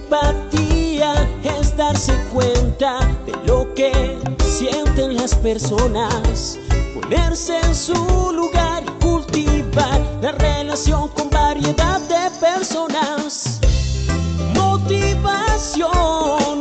empatía es darse cuenta de lo que sienten las personas, ponerse en su lugar y cultivar la relación con variedad de personas. Motivación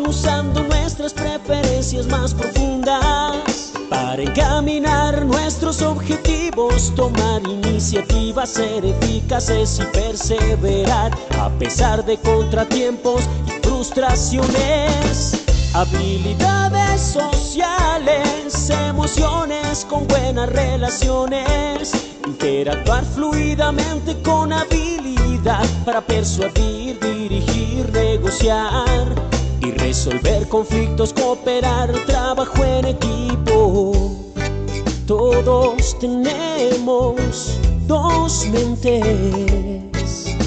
usando nuestras preferencias más profundas para encaminar nuestros objetivos, tomar iniciativas, ser eficaces y perseverar a pesar de contratiempos y frustraciones. Habilidades sociales, emociones con buenas relaciones, interactuar fluidamente con habilidad para persuadir, dirigir, negociar y resolver conflictos, cooperar, trabajo en equipo. Todos tenemos dos mentes,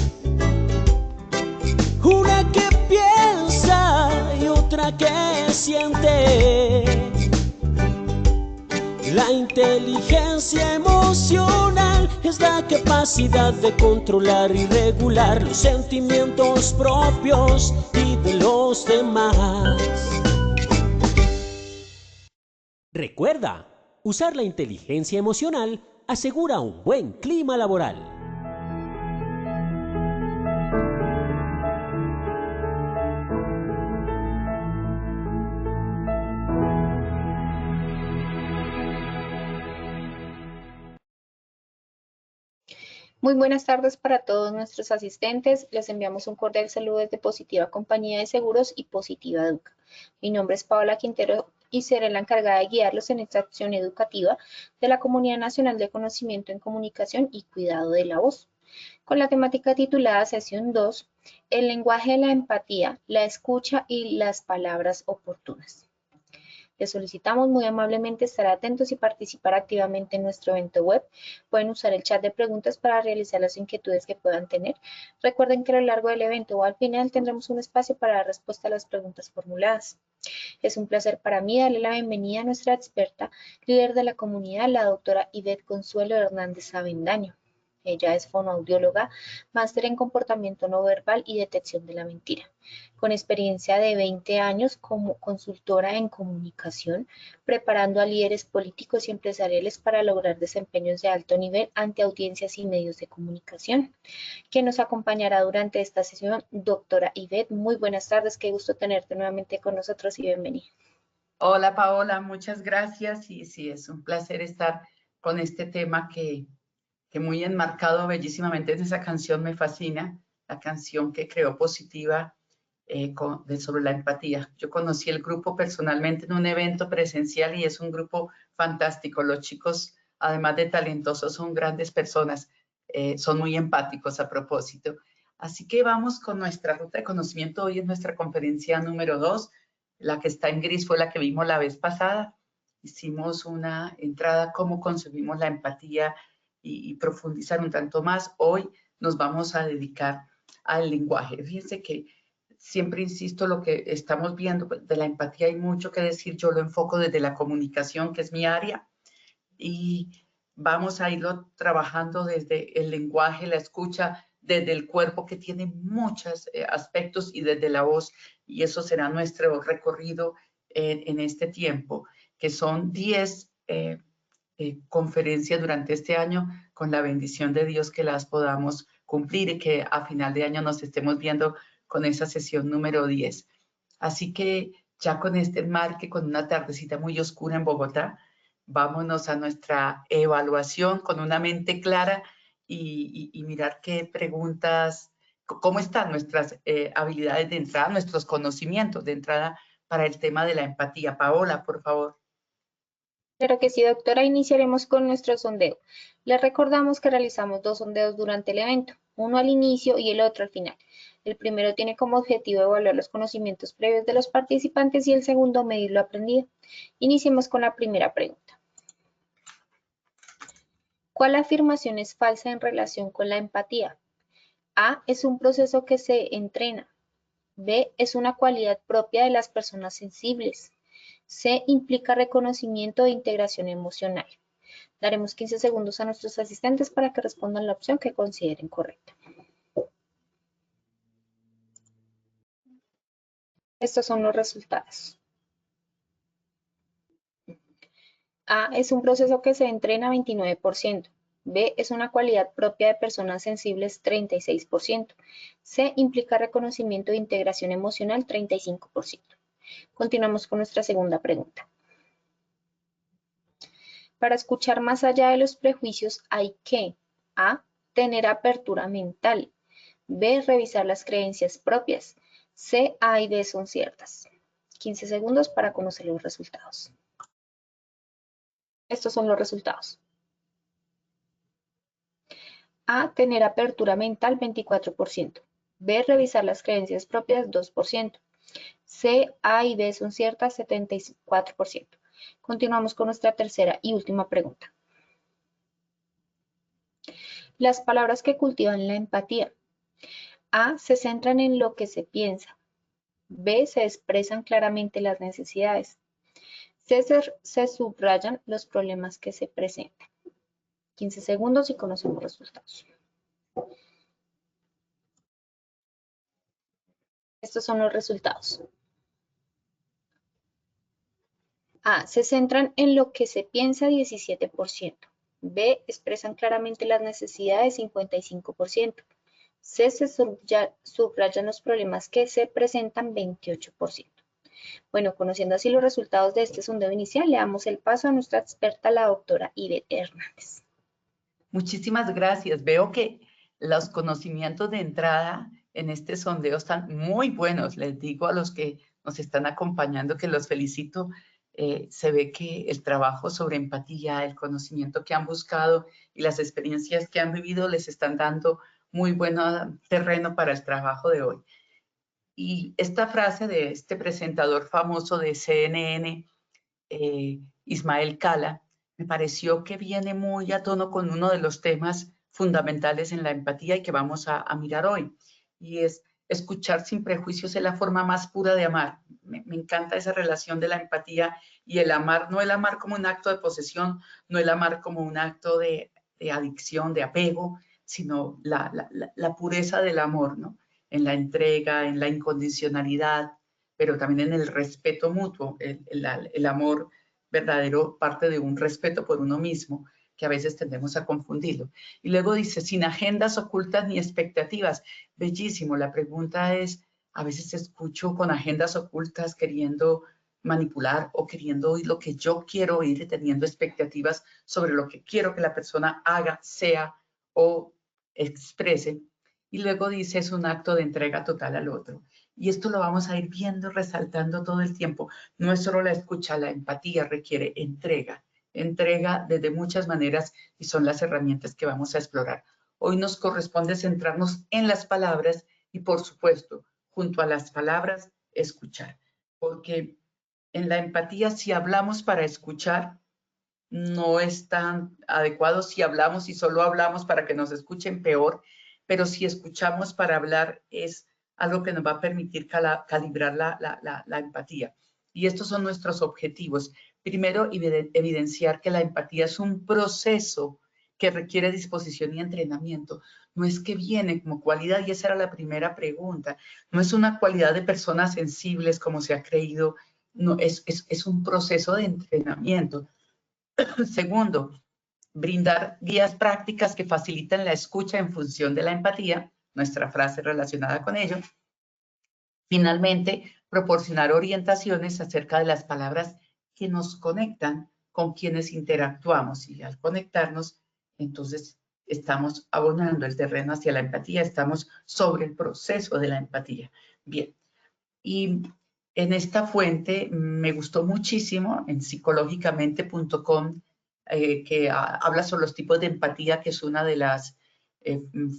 una que piensa y otra que siente. La inteligencia emocional es la capacidad de controlar y regular los sentimientos propios y de los demás. Recuerda, usar la inteligencia emocional asegura un buen clima laboral. Muy buenas tardes para todos nuestros asistentes. Les enviamos un cordial saludo desde Positiva Compañía de Seguros y Positiva Educa. Mi nombre es Paola Quintero y seré la encargada de guiarlos en esta acción educativa de la Comunidad Nacional de Conocimiento en Comunicación y Cuidado de la Voz, con la temática titulada Sesión 2, el lenguaje de la empatía, la escucha y las palabras oportunas. Les solicitamos muy amablemente estar atentos y participar activamente en nuestro evento web. Pueden usar el chat de preguntas para realizar las inquietudes que puedan tener. Recuerden que a lo largo del evento o al final tendremos un espacio para dar respuesta a las preguntas formuladas. Es un placer para mí darle la bienvenida a nuestra experta, líder de la comunidad, la doctora Ivette Consuelo Hernández Avendaño. Ella es fonoaudióloga, máster en comportamiento no verbal y detección de la mentira, con experiencia de 20 años como consultora en comunicación, preparando a líderes políticos y empresariales para lograr desempeños de alto nivel ante audiencias y medios de comunicación. Quien nos acompañará durante esta sesión, doctora Ivette. Muy buenas tardes, qué gusto tenerte nuevamente con nosotros y bienvenida. Hola Paola, muchas gracias y sí, es un placer estar con este tema que muy enmarcado bellísimamente en esa canción me fascina, la canción que creó Positiva sobre la empatía. Yo conocí el grupo personalmente en un evento presencial y es un grupo fantástico. Los chicos, además de talentosos, son grandes personas, son muy empáticos a propósito. Así que vamos con nuestra ruta de conocimiento. Hoy es nuestra conferencia número 2. La que está en gris fue la que vimos la vez pasada. Hicimos una entrada, cómo concebimos la empatía y profundizar un tanto más. Hoy nos vamos a dedicar al lenguaje. Fíjense que siempre insisto, lo que estamos viendo de la empatía hay mucho que decir. Yo lo enfoco desde la comunicación, que es mi área, y vamos a irlo trabajando desde el lenguaje, la escucha, desde el cuerpo, que tiene muchos aspectos, y desde la voz, y eso será nuestro recorrido en este tiempo, que son 10 conferencias durante este año, con la bendición de Dios que las podamos cumplir y que a final de año nos estemos viendo con esa sesión número 10. Así que ya con este enmarque, con una tardecita muy oscura en Bogotá, vámonos a nuestra evaluación con una mente clara y mirar qué preguntas, cómo están nuestras habilidades de entrada, nuestros conocimientos de entrada para el tema de la empatía. Paola, por favor. Claro que sí, doctora. Iniciaremos con nuestro sondeo. Les recordamos que realizamos 2 sondeos durante el evento, uno al inicio y el otro al final. El primero tiene como objetivo evaluar los conocimientos previos de los participantes y el segundo medir lo aprendido. Iniciemos con la primera pregunta. ¿Cuál afirmación es falsa en relación con la empatía? A. Es un proceso que se entrena. B. Es una cualidad propia de las personas sensibles. C. Implica reconocimiento e integración emocional. Daremos 15 segundos a nuestros asistentes para que respondan la opción que consideren correcta. Estos son los resultados. A es un proceso que se entrena 29%. B es una cualidad propia de personas sensibles 36%. C implica reconocimiento de integración emocional 35%. Continuamos con nuestra segunda pregunta. Para escuchar más allá de los prejuicios hay que A. Tener apertura mental. B. Revisar las creencias propias. C, A y D son ciertas. 15 segundos para conocer los resultados. Estos son los resultados. A. Tener apertura mental 24%. B. Revisar las creencias propias 2%. C, A y D son ciertas 74%. Continuamos con nuestra tercera y última pregunta. Las palabras que cultivan la empatía. A. Se centran en lo que se piensa. B. Se expresan claramente las necesidades. C. Se subrayan los problemas que se presentan. 15 segundos y conocemos los resultados. Estos son los resultados. A. Se centran en lo que se piensa 17%. B. Expresan claramente las necesidades 55%. C. Se subrayan los problemas que se presentan 28%. Bueno, conociendo así los resultados de este sondeo inicial, le damos el paso a nuestra experta, la doctora Ivette Hernández. Muchísimas gracias. Veo que los conocimientos de entrada en este sondeo están muy buenos. Les digo a los que nos están acompañando que los felicito. Se ve que el trabajo sobre empatía, el conocimiento que han buscado y las experiencias que han vivido les están dando muy buen terreno para el trabajo de hoy. Y esta frase de este presentador famoso de CNN, Ismael Cala, me pareció que viene muy a tono con uno de los temas fundamentales en la empatía y que vamos a mirar hoy. Y es escuchar sin prejuicios es la forma más pura de amar. Me encanta esa relación de la empatía y el amar, no el amar como un acto de posesión, no el amar como un acto de adicción, de apego, sino la pureza del amor, ¿no? En la entrega, en la incondicionalidad, pero también en el respeto mutuo. El amor verdadero parte de un respeto por uno mismo, que a veces tendemos a confundirlo. Y luego dice, sin agendas ocultas ni expectativas. Bellísimo. La pregunta es, a veces escucho con agendas ocultas queriendo manipular o queriendo oír lo que yo quiero oír y teniendo expectativas sobre lo que quiero que la persona haga, sea o exprese. Y luego dice, es un acto de entrega total al otro. Y esto lo vamos a ir viendo, resaltando todo el tiempo. No es solo la escucha, la empatía requiere entrega. Entrega desde muchas maneras y son las herramientas que vamos a explorar. Hoy nos corresponde centrarnos en las palabras y, por supuesto, junto a las palabras, escuchar. Porque en la empatía, si hablamos para escuchar, no es tan adecuado. Si hablamos y solo hablamos para que nos escuchen, peor. Pero si escuchamos para hablar, es algo que nos va a permitir calibrar la empatía. Y estos son nuestros objetivos. Primero, evidenciar que la empatía es un proceso que requiere disposición y entrenamiento. No es que viene como cualidad, y esa era la primera pregunta. No es una cualidad de personas sensibles como se ha creído, no, es un proceso de entrenamiento. Segundo, brindar guías prácticas que facilitan la escucha en función de la empatía, nuestra frase relacionada con ello. Finalmente, proporcionar orientaciones acerca de las palabras que nos conectan con quienes interactuamos. Y al conectarnos, entonces estamos abonando el terreno hacia la empatía, estamos sobre el proceso de la empatía. Bien, y en esta fuente me gustó muchísimo, en psicológicamente.com, que habla sobre los tipos de empatía, que es una de las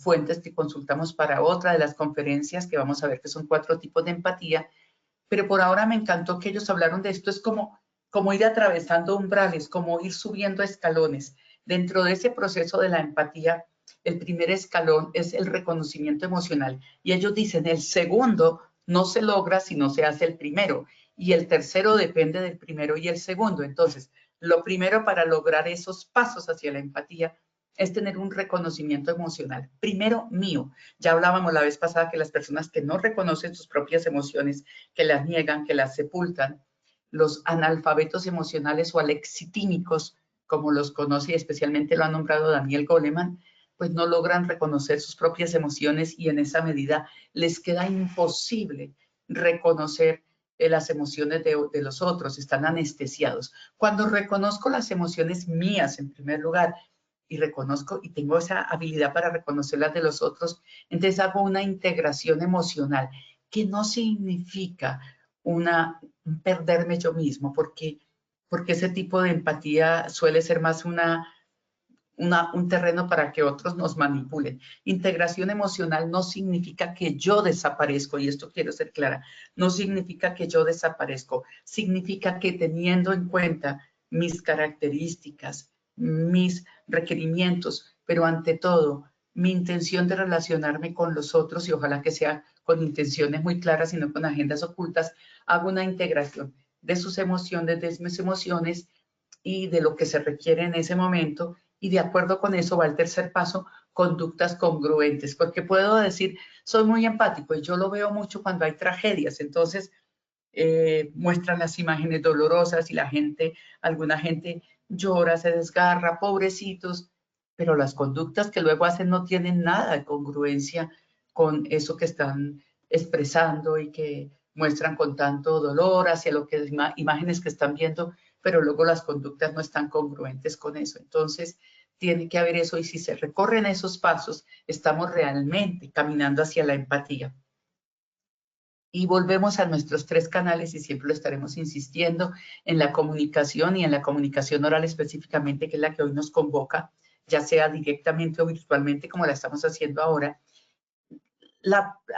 fuentes que consultamos para otra de las conferencias, que vamos a ver que son 4 tipos de empatía, pero por ahora me encantó que ellos hablaron de esto. Es como ir atravesando umbrales, como ir subiendo escalones. Dentro de ese proceso de la empatía, el primer escalón es el reconocimiento emocional, y ellos dicen, el segundo no se logra si no se hace el primero, y el tercero depende del primero y el segundo. Entonces, lo primero para lograr esos pasos hacia la empatía es tener un reconocimiento emocional. Primero, mío. Ya hablábamos la vez pasada que las personas que no reconocen sus propias emociones, que las niegan, que las sepultan, los analfabetos emocionales o alexitímicos, como los conoce y especialmente lo ha nombrado Daniel Goleman, pues no logran reconocer sus propias emociones y en esa medida les queda imposible reconocer las emociones de los otros, están anestesiados. Cuando reconozco las emociones mías en primer lugar y reconozco y tengo esa habilidad para reconocer las de los otros, entonces hago una integración emocional que no significa perderme yo mismo, porque ese tipo de empatía suele ser más un terreno para que otros nos manipulen. Integración emocional no significa que yo desaparezco, y esto quiero ser clara, no significa que yo desaparezco, significa que teniendo en cuenta mis características, mis requerimientos, pero ante todo, mi intención de relacionarme con los otros, y ojalá que sea con intenciones muy claras y no con agendas ocultas, hago una integración de sus emociones, de mis emociones y de lo que se requiere en ese momento, y de acuerdo con eso va el tercer paso, conductas congruentes, porque puedo decir, soy muy empático y yo lo veo mucho cuando hay tragedias, entonces muestran las imágenes dolorosas y alguna gente llora, se desgarra, pobrecitos, pero las conductas que luego hacen no tienen nada de congruencia con eso que están expresando y que muestran con tanto dolor hacia lo que imágenes que están viendo, pero luego las conductas no están congruentes con eso. Entonces, tiene que haber eso y si se recorren esos pasos, estamos realmente caminando hacia la empatía. Y volvemos a nuestros 3 canales y siempre lo estaremos insistiendo en la comunicación y en la comunicación oral específicamente, que es la que hoy nos convoca, ya sea directamente o virtualmente como la estamos haciendo ahora.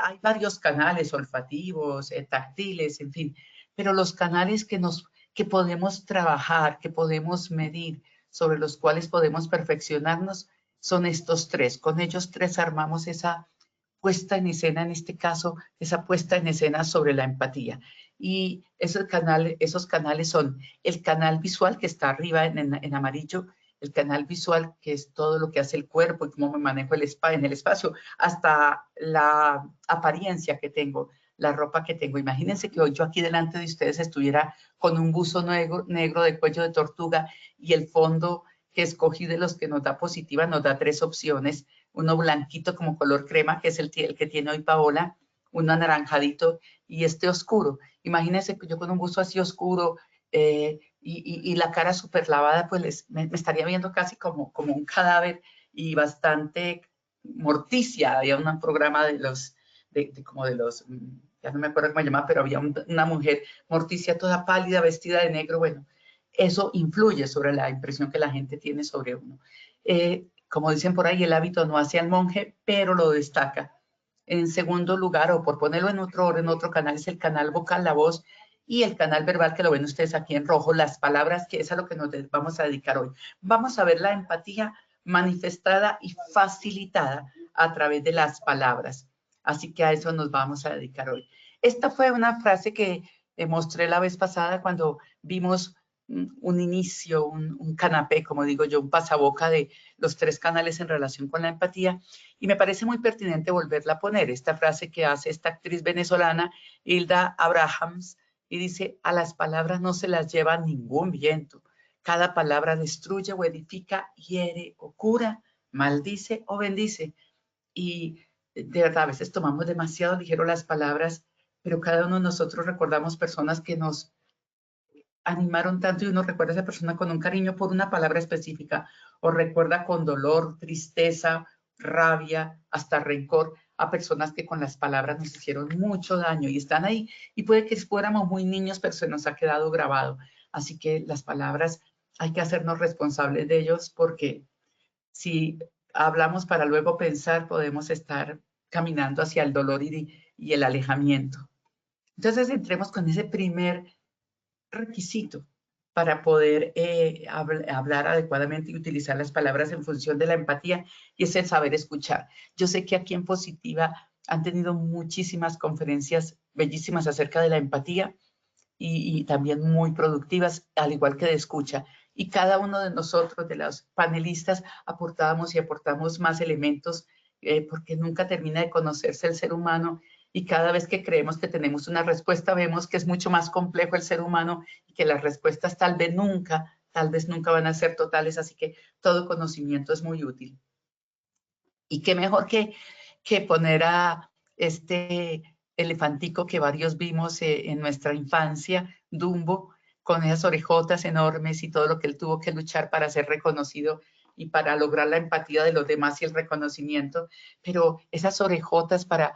Hay varios canales olfativos, táctiles, en fin, pero los canales que podemos trabajar, que podemos medir, sobre los cuales podemos perfeccionarnos, son estos 3. Con ellos 3 armamos esa puesta en escena, en este caso, esa puesta en escena sobre la empatía. Y esos canales son el canal visual que está arriba en amarillo, el canal visual que es todo lo que hace el cuerpo y cómo me manejo en el espacio, hasta la apariencia que tengo, la ropa que tengo. Imagínense que hoy yo aquí delante de ustedes estuviera con un buzo negro de cuello de tortuga y el fondo que escogí de los que nos da positiva nos da 3 opciones. Uno blanquito como color crema, que es el que tiene hoy Paola, uno anaranjadito y este oscuro. Imagínense que yo con un buzo así oscuro y la cara súper lavada, pues me estaría viendo casi como un cadáver y bastante morticia. Había un programa ya no me acuerdo cómo se llama, pero había una mujer morticia toda pálida, vestida de negro. Bueno, eso influye sobre la impresión que la gente tiene sobre uno. Como dicen por ahí, el hábito no hace al monje, pero lo destaca. En segundo lugar, o por ponerlo en otro canal, es el canal vocal, la voz, y el canal verbal, que lo ven ustedes aquí en rojo, las palabras, que es a lo que nos vamos a dedicar hoy. Vamos a ver la empatía manifestada y facilitada a través de las palabras. Así que a eso nos vamos a dedicar hoy. Esta fue una frase que mostré la vez pasada cuando vimos un inicio, un canapé, como digo yo, un pasaboca de los 3 canales en relación con la empatía, y me parece muy pertinente volverla a poner, esta frase que hace esta actriz venezolana, Hilda Abrahams, y dice, a las palabras no se las lleva ningún viento, cada palabra destruye o edifica, hiere o cura, maldice o bendice, y de verdad a veces tomamos demasiado ligero las palabras, pero cada uno de nosotros recordamos personas que nos animaron tanto y uno recuerda a esa persona con un cariño por una palabra específica o recuerda con dolor, tristeza, rabia, hasta rencor a personas que con las palabras nos hicieron mucho daño y están ahí y puede que fuéramos muy niños pero se nos ha quedado grabado. Así que las palabras hay que hacernos responsables de ellos porque si hablamos para luego pensar podemos estar caminando hacia el dolor y el alejamiento. Entonces entremos con ese primer requisito para poder hablar adecuadamente y utilizar las palabras en función de la empatía, y es el saber escuchar. Yo sé que aquí en Positiva han tenido muchísimas conferencias bellísimas acerca de la empatía y también muy productivas, al igual que de escucha. y cada uno de nosotros, de los panelistas, aportábamos y aportamos más elementos porque nunca termina de conocerse el ser humano y cada vez que creemos que tenemos una respuesta vemos que es mucho más complejo el ser humano y que las respuestas tal vez nunca van a ser totales, así que todo conocimiento es muy útil. Y qué mejor que poner a este elefantico que varios vimos en nuestra infancia, Dumbo, con esas orejotas enormes y todo lo que él tuvo que luchar para ser reconocido y para lograr la empatía de los demás y el reconocimiento, pero esas orejotas para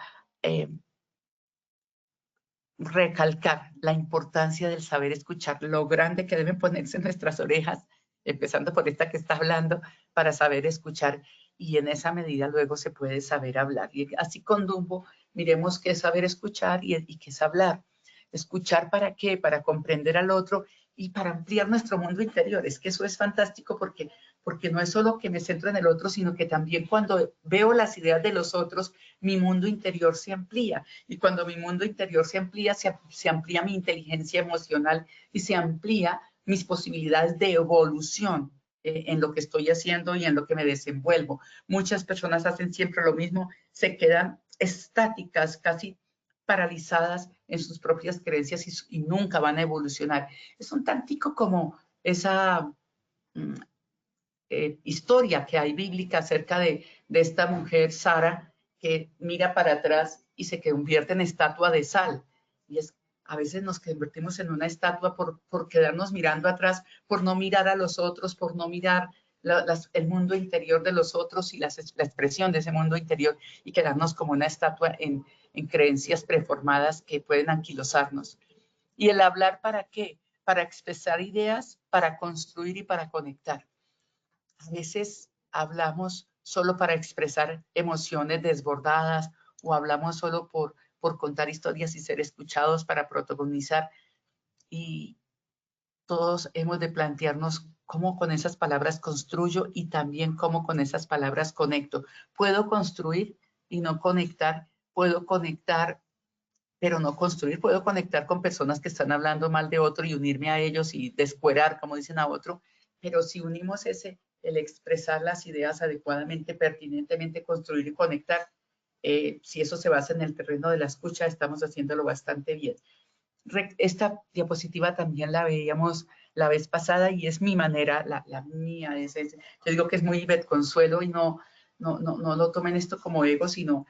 recalcar la importancia del saber escuchar, lo grande que deben ponerse nuestras orejas, empezando por esta que está hablando, para saber escuchar, y en esa medida luego se puede saber hablar. Y así con Dumbo, miremos qué es saber escuchar y qué es hablar. ¿Escuchar para qué? Para comprender al otro y para ampliar nuestro mundo interior. Es que eso es fantástico porque no es solo que me centro en el otro, sino que también cuando veo las ideas de los otros, mi mundo interior se amplía. Y cuando mi mundo interior se amplía, se amplía mi inteligencia emocional y se amplía mis posibilidades de evolución en lo que estoy haciendo y en lo que me desenvuelvo. Muchas personas hacen siempre lo mismo, se quedan estáticas, casi paralizadas en sus propias creencias y nunca van a evolucionar. Es un tantico como esa historia que hay bíblica acerca de esta mujer, Sara, que mira para atrás y se convierte en estatua de sal. Y es, a veces nos convertimos en una estatua por quedarnos mirando atrás, por no mirar a los otros, por no mirar el mundo interior de los otros y la expresión de ese mundo interior y quedarnos como una estatua en creencias preformadas que pueden anquilosarnos. ¿Y el hablar para qué? Para expresar ideas, para construir y para conectar. A veces hablamos solo para expresar emociones desbordadas o hablamos solo por contar historias y ser escuchados, para protagonizar. Y todos hemos de plantearnos cómo con esas palabras construyo y también cómo con esas palabras conecto. Puedo construir y no conectar. Puedo conectar pero no construir. Puedo conectar con personas que están hablando mal de otro y unirme a ellos y descuerar, como dicen a otro, pero si unimos el expresar las ideas adecuadamente, pertinentemente, construir y conectar, si eso se basa en el terreno de la escucha, estamos haciéndolo bastante bien. Esta diapositiva también la veíamos la vez pasada y es mi manera, la mía, yo digo que es muy Ivette Consuelo y no lo tomen esto como ego, sino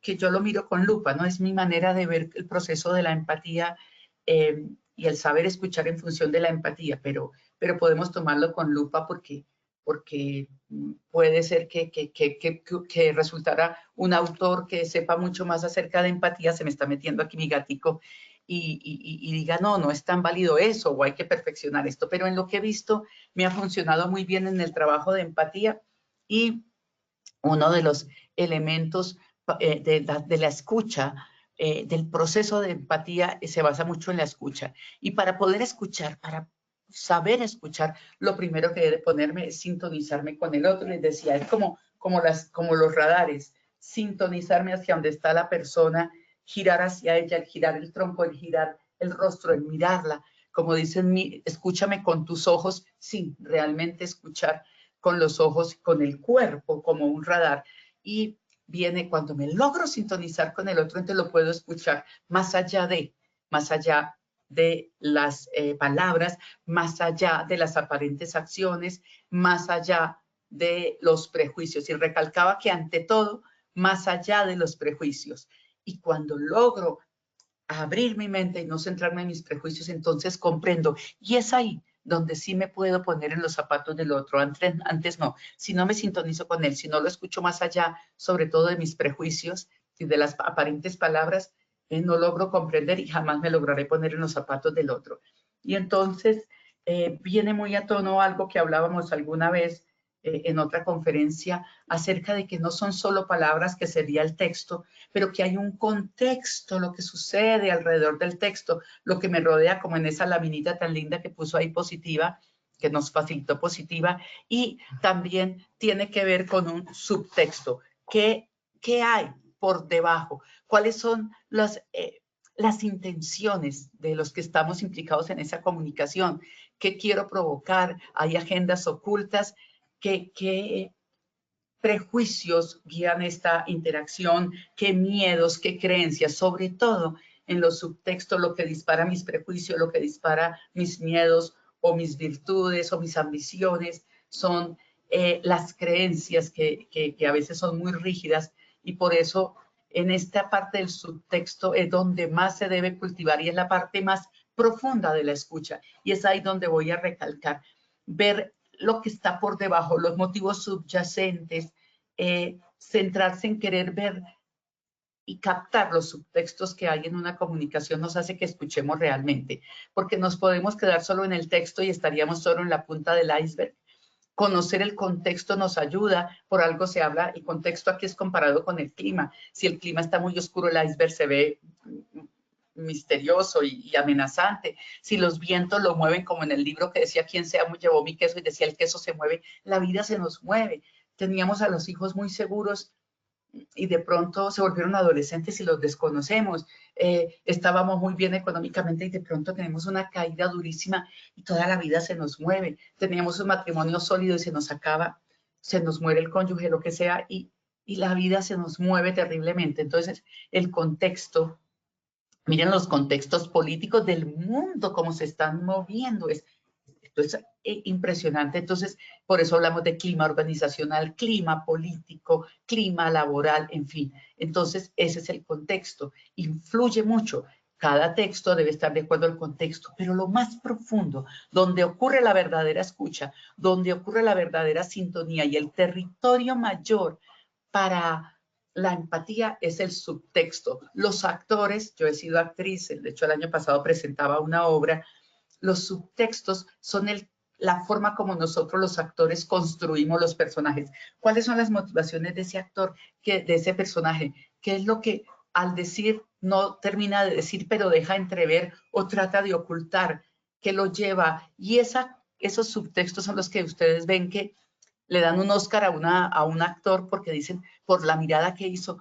que yo lo miro con lupa, ¿no? Es mi manera de ver el proceso de la empatía y el saber escuchar en función de la empatía, pero podemos tomarlo con lupa porque puede ser que resultara un autor que sepa mucho más acerca de empatía, se me está metiendo aquí mi gatico, y diga, no es tan válido eso, o hay que perfeccionar esto, pero en lo que he visto me ha funcionado muy bien en el trabajo de empatía, y uno de los elementos de la escucha, del proceso de empatía, se basa mucho en la escucha. Y para poder escuchar, para saber escuchar, lo primero que debe ponerme es sintonizarme con el otro. Les decía, es como los radares, sintonizarme hacia donde está la persona, girar hacia ella, el girar el tronco, el girar el rostro, el mirarla. Como dicen, escúchame con tus ojos, sí, realmente escuchar con los ojos, con el cuerpo, como un radar. Y viene cuando me logro sintonizar con el otro, entonces lo puedo escuchar más allá de las palabras, más allá de las aparentes acciones, más allá de los prejuicios. Y recalcaba que ante todo, más allá de los prejuicios. Y cuando logro abrir mi mente y no centrarme en mis prejuicios, entonces comprendo. Y es ahí donde sí me puedo poner en los zapatos del otro. Antes no. Si no me sintonizo con él, si no lo escucho más allá, sobre todo de mis prejuicios y de las aparentes palabras, no logro comprender y jamás me lograré poner en los zapatos del otro. Y entonces viene muy a tono algo que hablábamos alguna vez en otra conferencia acerca de que no son solo palabras, que sería el texto, pero que hay un contexto, lo que sucede alrededor del texto, lo que me rodea, como en esa laminita tan linda que puso ahí Positiva, que nos facilitó Positiva, y también tiene que ver con un subtexto. ¿Qué hay por debajo? ¿Cuáles son las intenciones de los que estamos implicados en esa comunicación? qué quiero provocar, hay agendas ocultas, qué prejuicios guían esta interacción, qué miedos, qué creencias, sobre todo en los subtextos, lo que dispara mis prejuicios, lo que dispara mis miedos o mis virtudes o mis ambiciones, son las creencias que a veces son muy rígidas, y por eso en esta parte del subtexto es donde más se debe cultivar y es la parte más profunda de la escucha, y es ahí donde voy a recalcar, ver lo que está por debajo, los motivos subyacentes, centrarse en querer ver y captar los subtextos que hay en una comunicación nos hace que escuchemos realmente, porque nos podemos quedar solo en el texto y estaríamos solo en la punta del iceberg. Conocer el contexto nos ayuda, por algo se habla, el contexto aquí es comparado con el clima. Si el clima está muy oscuro, el iceberg se ve misterioso y amenazante. Si los vientos lo mueven, como en el libro que decía "¿Quién se llevó mi queso?" y decía "el queso se mueve", la vida se nos mueve. Teníamos a los hijos muy seguros y de pronto se volvieron adolescentes y los desconocemos. Estábamos muy bien económicamente y de pronto tenemos una caída durísima y toda la vida se nos mueve. Teníamos un matrimonio sólido y se nos acaba, se nos muere el cónyuge, lo que sea, y la vida se nos mueve terriblemente. Entonces, el contexto, miren los contextos políticos del mundo, cómo se están moviendo, esto es impresionante. Entonces, por eso hablamos de clima organizacional, clima político, clima laboral, en fin. Entonces, ese es el contexto. Influye mucho. Cada texto debe estar de acuerdo al contexto, pero lo más profundo, donde ocurre la verdadera escucha, donde ocurre la verdadera sintonía y el territorio mayor para la empatía es el subtexto. Los actores, yo he sido actriz, de hecho el año pasado presentaba una obra. Los subtextos son la forma como nosotros los actores construimos los personajes. ¿Cuáles son las motivaciones de ese actor, de ese personaje? ¿Qué es lo que al decir no termina de decir, pero deja entrever o trata de ocultar? ¿Qué lo lleva? Y esos subtextos son los que ustedes ven que le dan un Oscar a un actor porque dicen por la mirada que hizo,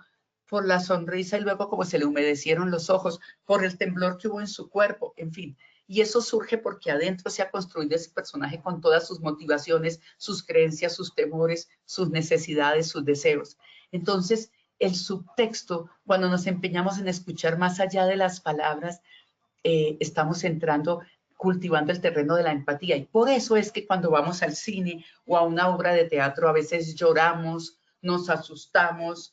por la sonrisa y luego como se le humedecieron los ojos, por el temblor que hubo en su cuerpo, en fin. Y eso surge porque adentro se ha construido ese personaje con todas sus motivaciones, sus creencias, sus temores, sus necesidades, sus deseos. Entonces, el subtexto, cuando nos empeñamos en escuchar más allá de las palabras, estamos entrando, cultivando el terreno de la empatía. Y por eso es que cuando vamos al cine o a una obra de teatro, a veces lloramos, nos asustamos,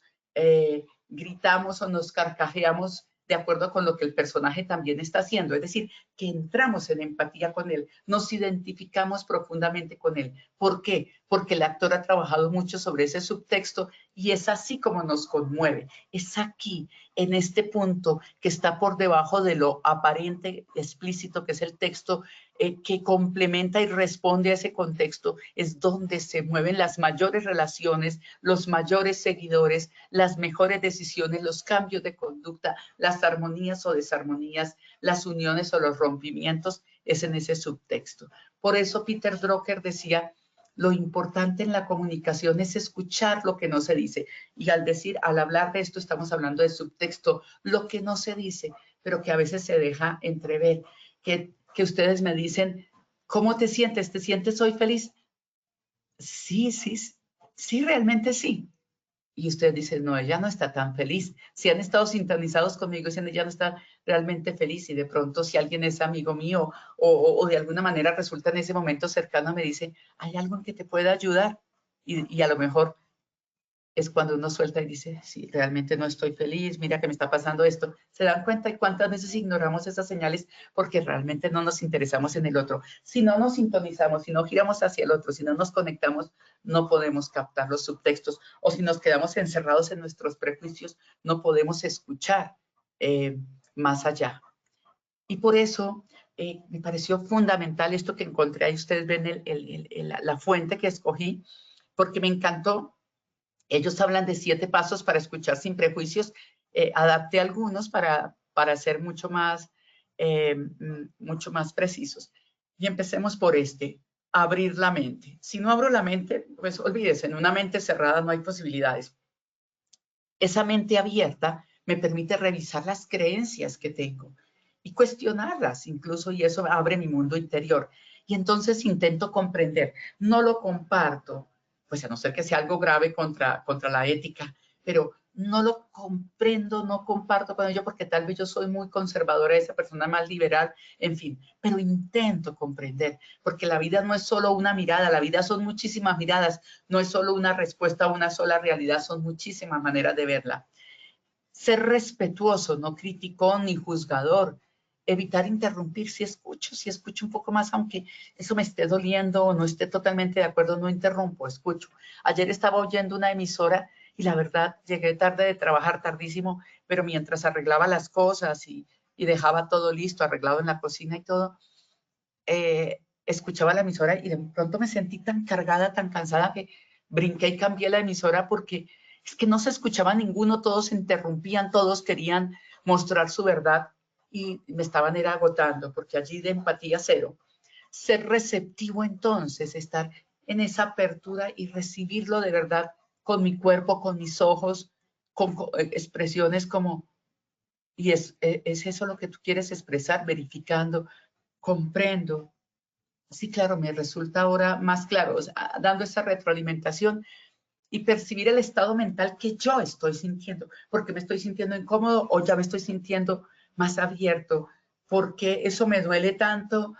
gritamos o nos carcajeamos de acuerdo con lo que el personaje también está haciendo. Es decir, que entramos en empatía con él, nos identificamos profundamente con él. ¿Por qué? Porque el actor ha trabajado mucho sobre ese subtexto y es así como nos conmueve. Es aquí, en este punto que está por debajo de lo aparente, explícito, que es el texto, que complementa y responde a ese contexto, es donde se mueven las mayores relaciones, los mayores seguidores, las mejores decisiones, los cambios de conducta, las armonías o desarmonías, las uniones o los rompimientos, es en ese subtexto. Por eso Peter Drucker decía, lo importante en la comunicación es escuchar lo que no se dice. Y al hablar de esto estamos hablando de subtexto, lo que no se dice, pero que a veces se deja entrever, que ustedes me dicen, ¿cómo te sientes? ¿Te sientes hoy feliz? Sí, realmente sí. Y ustedes dicen, no, ella no está tan feliz. Si han estado sintonizados conmigo, dicen, ella no está realmente feliz. Y de pronto, si alguien es amigo mío o de alguna manera resulta en ese momento cercano, me dice, ¿hay algo en que te pueda ayudar? Y a lo mejor es cuando uno suelta y dice, sí, realmente no estoy feliz, mira que me está pasando esto. ¿Se dan cuenta de cuántas veces ignoramos esas señales porque realmente no nos interesamos en el otro? Si no nos sintonizamos, si no giramos hacia el otro, si no nos conectamos, no podemos captar los subtextos. O si nos quedamos encerrados en nuestros prejuicios, no podemos escuchar más allá. Y por eso me pareció fundamental esto que encontré ahí. Ustedes ven la fuente que escogí, porque me encantó. Ellos hablan de 7 pasos para escuchar sin prejuicios. Adapté algunos para ser mucho más precisos. Y empecemos por abrir la mente. Si no abro la mente, pues olvídese, en una mente cerrada no hay posibilidades. Esa mente abierta me permite revisar las creencias que tengo y cuestionarlas incluso, y eso abre mi mundo interior. Y entonces intento comprender. No lo comparto, pues a no ser que sea algo grave contra la ética, pero no lo comprendo, no comparto con ello porque tal vez yo soy muy conservadora, esa persona más liberal, en fin, pero intento comprender, porque la vida no es solo una mirada, la vida son muchísimas miradas, no es solo una respuesta a una sola realidad, son muchísimas maneras de verla. Ser respetuoso, no criticón ni juzgador, evitar interrumpir, si escucho un poco más, aunque eso me esté doliendo o no esté totalmente de acuerdo, no interrumpo, escucho. Ayer estaba oyendo una emisora y la verdad llegué tarde de trabajar, tardísimo, pero mientras arreglaba las cosas y dejaba todo listo, arreglado en la cocina y todo, escuchaba la emisora y de pronto me sentí tan cargada, tan cansada que brinqué y cambié la emisora porque es que no se escuchaba ninguno, todos se interrumpían, todos querían mostrar su verdad y me estaban agotando porque allí de empatía cero. Ser receptivo entonces, estar en esa apertura y recibirlo de verdad con mi cuerpo, con mis ojos, con expresiones como, y es eso lo que tú quieres expresar, verificando, comprendo. Sí, claro, me resulta ahora más claro, o sea, dando esa retroalimentación y percibir el estado mental que yo estoy sintiendo, porque me estoy sintiendo incómodo o ya me estoy sintiendo más abierto, porque eso me duele tanto,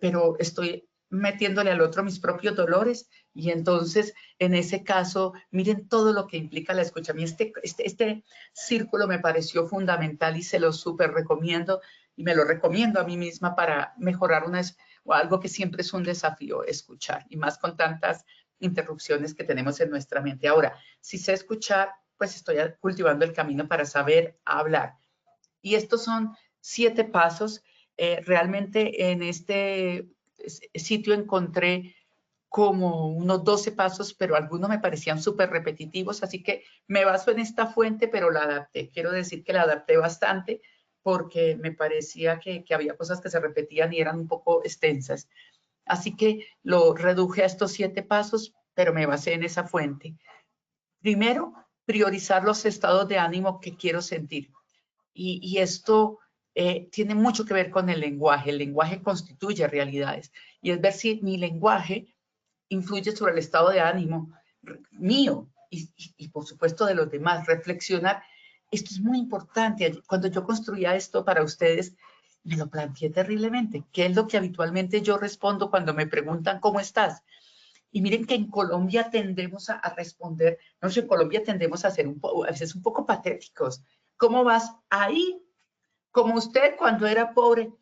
pero estoy metiéndole al otro mis propios dolores y entonces en ese caso miren todo lo que implica la escucha. A mí este círculo me pareció fundamental y se lo súper recomiendo y me lo recomiendo a mí misma para mejorar algo que siempre es un desafío, escuchar, y más con tantas interrupciones que tenemos en nuestra mente. Ahora, si sé escuchar, pues estoy cultivando el camino para saber hablar. Y estos son 7 pasos. Realmente en este sitio encontré como unos 12 pasos, pero algunos me parecían súper repetitivos, así que me baso en esta fuente, pero la adapté. Quiero decir que la adapté bastante porque me parecía que había cosas que se repetían y eran un poco extensas. Así que lo reduje a estos 7 pasos, pero me basé en esa fuente. Primero, priorizar los estados de ánimo que quiero sentir. Y esto tiene mucho que ver con el lenguaje. El lenguaje constituye realidades. Y es ver si mi lenguaje influye sobre el estado de ánimo mío y por supuesto de los demás. Reflexionar. Esto es muy importante. Cuando yo construía esto para ustedes, me lo planteé terriblemente. ¿Qué es lo que habitualmente yo respondo cuando me preguntan cómo estás? Y miren que en Colombia tendemos a responder, no sé, en Colombia tendemos a ser a veces un poco patéticos. ¿Cómo vas? Ahí, como usted cuando era pobre.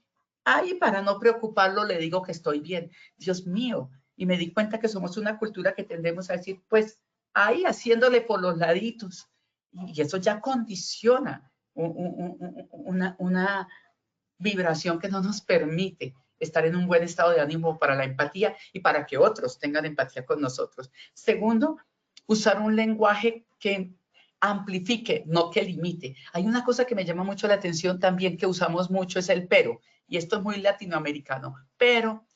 Ahí, para no preocuparlo, le digo que estoy bien. Dios mío. Y me di cuenta que somos una cultura que tendemos a decir, pues, ahí, haciéndole por los laditos. Y eso ya condiciona una vibración que no nos permite estar en un buen estado de ánimo para la empatía y para que otros tengan empatía con nosotros. Segundo, usar un lenguaje que amplifique, no que limite. Hay una cosa que me llama mucho la atención también que usamos mucho, es el pero, y esto es muy latinoamericano. Pero,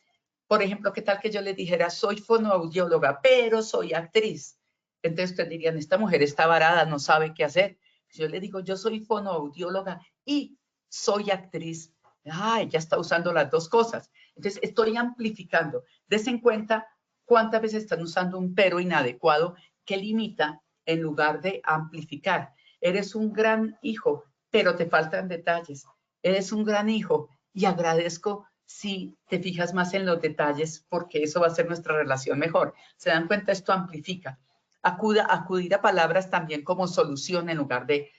por ejemplo, ¿qué tal que yo le dijera, soy fonoaudióloga, pero soy actriz? Entonces ustedes dirían, esta mujer está varada, no sabe qué hacer. Yo le digo, yo soy fonoaudióloga y soy actriz. Ella está usando las dos cosas. Entonces, estoy amplificando. Des en cuenta cuántas veces están usando un pero inadecuado que limita en lugar de amplificar. Eres un gran hijo, pero te faltan detalles. Eres un gran hijo y agradezco si te fijas más en los detalles porque eso va a hacer nuestra relación mejor. ¿Se dan cuenta? Esto amplifica. Acudir a palabras también como solución en lugar de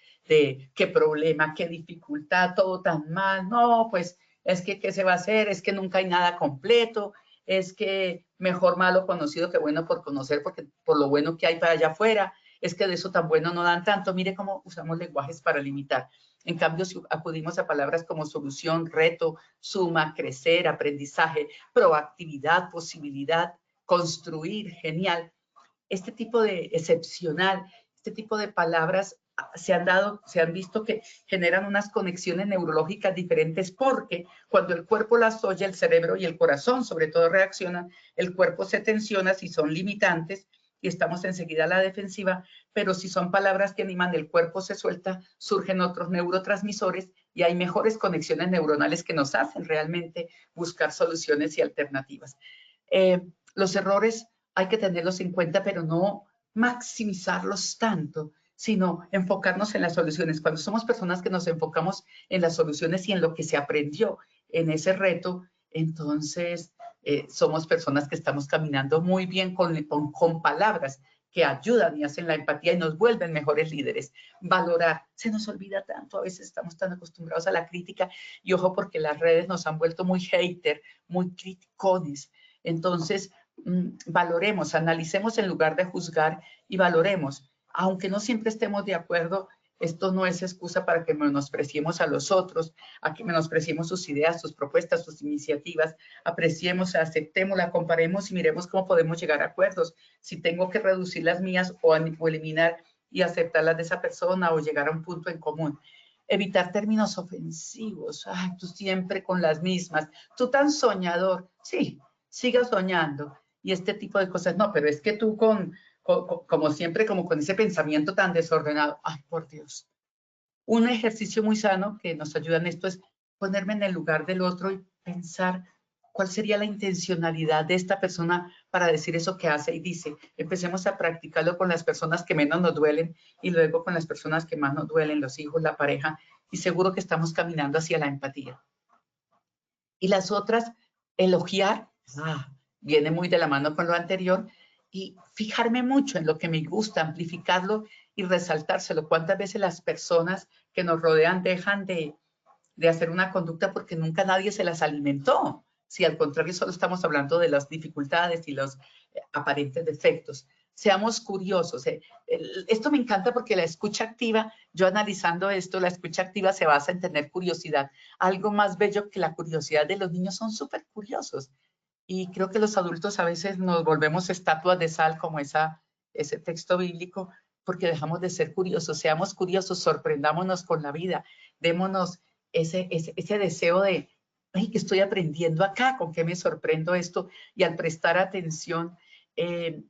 qué problema, qué dificultad, todo tan mal. No, pues es que ¿qué se va a hacer? Es que nunca hay nada completo. Es que mejor malo conocido que bueno por conocer, porque por lo bueno que hay para allá afuera, es que de eso tan bueno no dan tanto. Mire cómo usamos lenguajes para limitar. En cambio, si acudimos a palabras como solución, reto, suma, crecer, aprendizaje, proactividad, posibilidad, construir, genial, este tipo de excepcional, este tipo de palabras se han visto que generan unas conexiones neurológicas diferentes porque cuando el cuerpo las oye, el cerebro y el corazón sobre todo reaccionan, el cuerpo se tensiona si son limitantes y estamos enseguida a la defensiva, pero si son palabras que animan, el cuerpo se suelta, surgen otros neurotransmisores y hay mejores conexiones neuronales que nos hacen realmente buscar soluciones y alternativas. Los errores hay que tenerlos en cuenta, pero no maximizarlos tanto, sino enfocarnos en las soluciones. Cuando somos personas que nos enfocamos en las soluciones y en lo que se aprendió en ese reto, entonces somos personas que estamos caminando muy bien con palabras que ayudan y hacen la empatía y nos vuelven mejores líderes. Valorar, se nos olvida tanto, a veces estamos tan acostumbrados a la crítica y ojo porque las redes nos han vuelto muy hater, muy criticones. Entonces, valoremos, analicemos en lugar de juzgar y valoremos. Aunque no siempre estemos de acuerdo, esto no es excusa para que menospreciemos a los otros, a que menospreciemos sus ideas, sus propuestas, sus iniciativas, apreciemos, aceptémosla, comparemos y miremos cómo podemos llegar a acuerdos. Si tengo que reducir las mías o eliminar y aceptar las de esa persona o llegar a un punto en común. Evitar términos ofensivos. Ay, tú siempre con las mismas. Tú tan soñador. Sí, siga soñando. Y este tipo de cosas. No, pero es que tú como siempre, como con ese pensamiento tan desordenado. Ay, por Dios. Un ejercicio muy sano que nos ayuda en esto es ponerme en el lugar del otro y pensar cuál sería la intencionalidad de esta persona para decir eso que hace y dice. Empecemos a practicarlo con las personas que menos nos duelen y luego con las personas que más nos duelen, los hijos, la pareja, y seguro que estamos caminando hacia la empatía. Y las otras, elogiar, viene muy de la mano con lo anterior, y fijarme mucho en lo que me gusta, amplificarlo y resaltárselo. ¿Cuántas veces las personas que nos rodean dejan de hacer una conducta porque nunca nadie se las alimentó? Si al contrario solo estamos hablando de las dificultades y los aparentes defectos. Seamos curiosos. Esto me encanta porque la escucha activa, yo analizando esto, la escucha activa se basa en tener curiosidad. Algo más bello que la curiosidad de los niños, son súper curiosos. Y creo que los adultos a veces nos volvemos estatuas de sal, como ese texto bíblico, porque dejamos de ser curiosos. Seamos curiosos, sorprendámonos con la vida, démonos ese deseo de, ay, ¿qué estoy aprendiendo acá? ¿Con qué me sorprendo esto? Y al prestar atención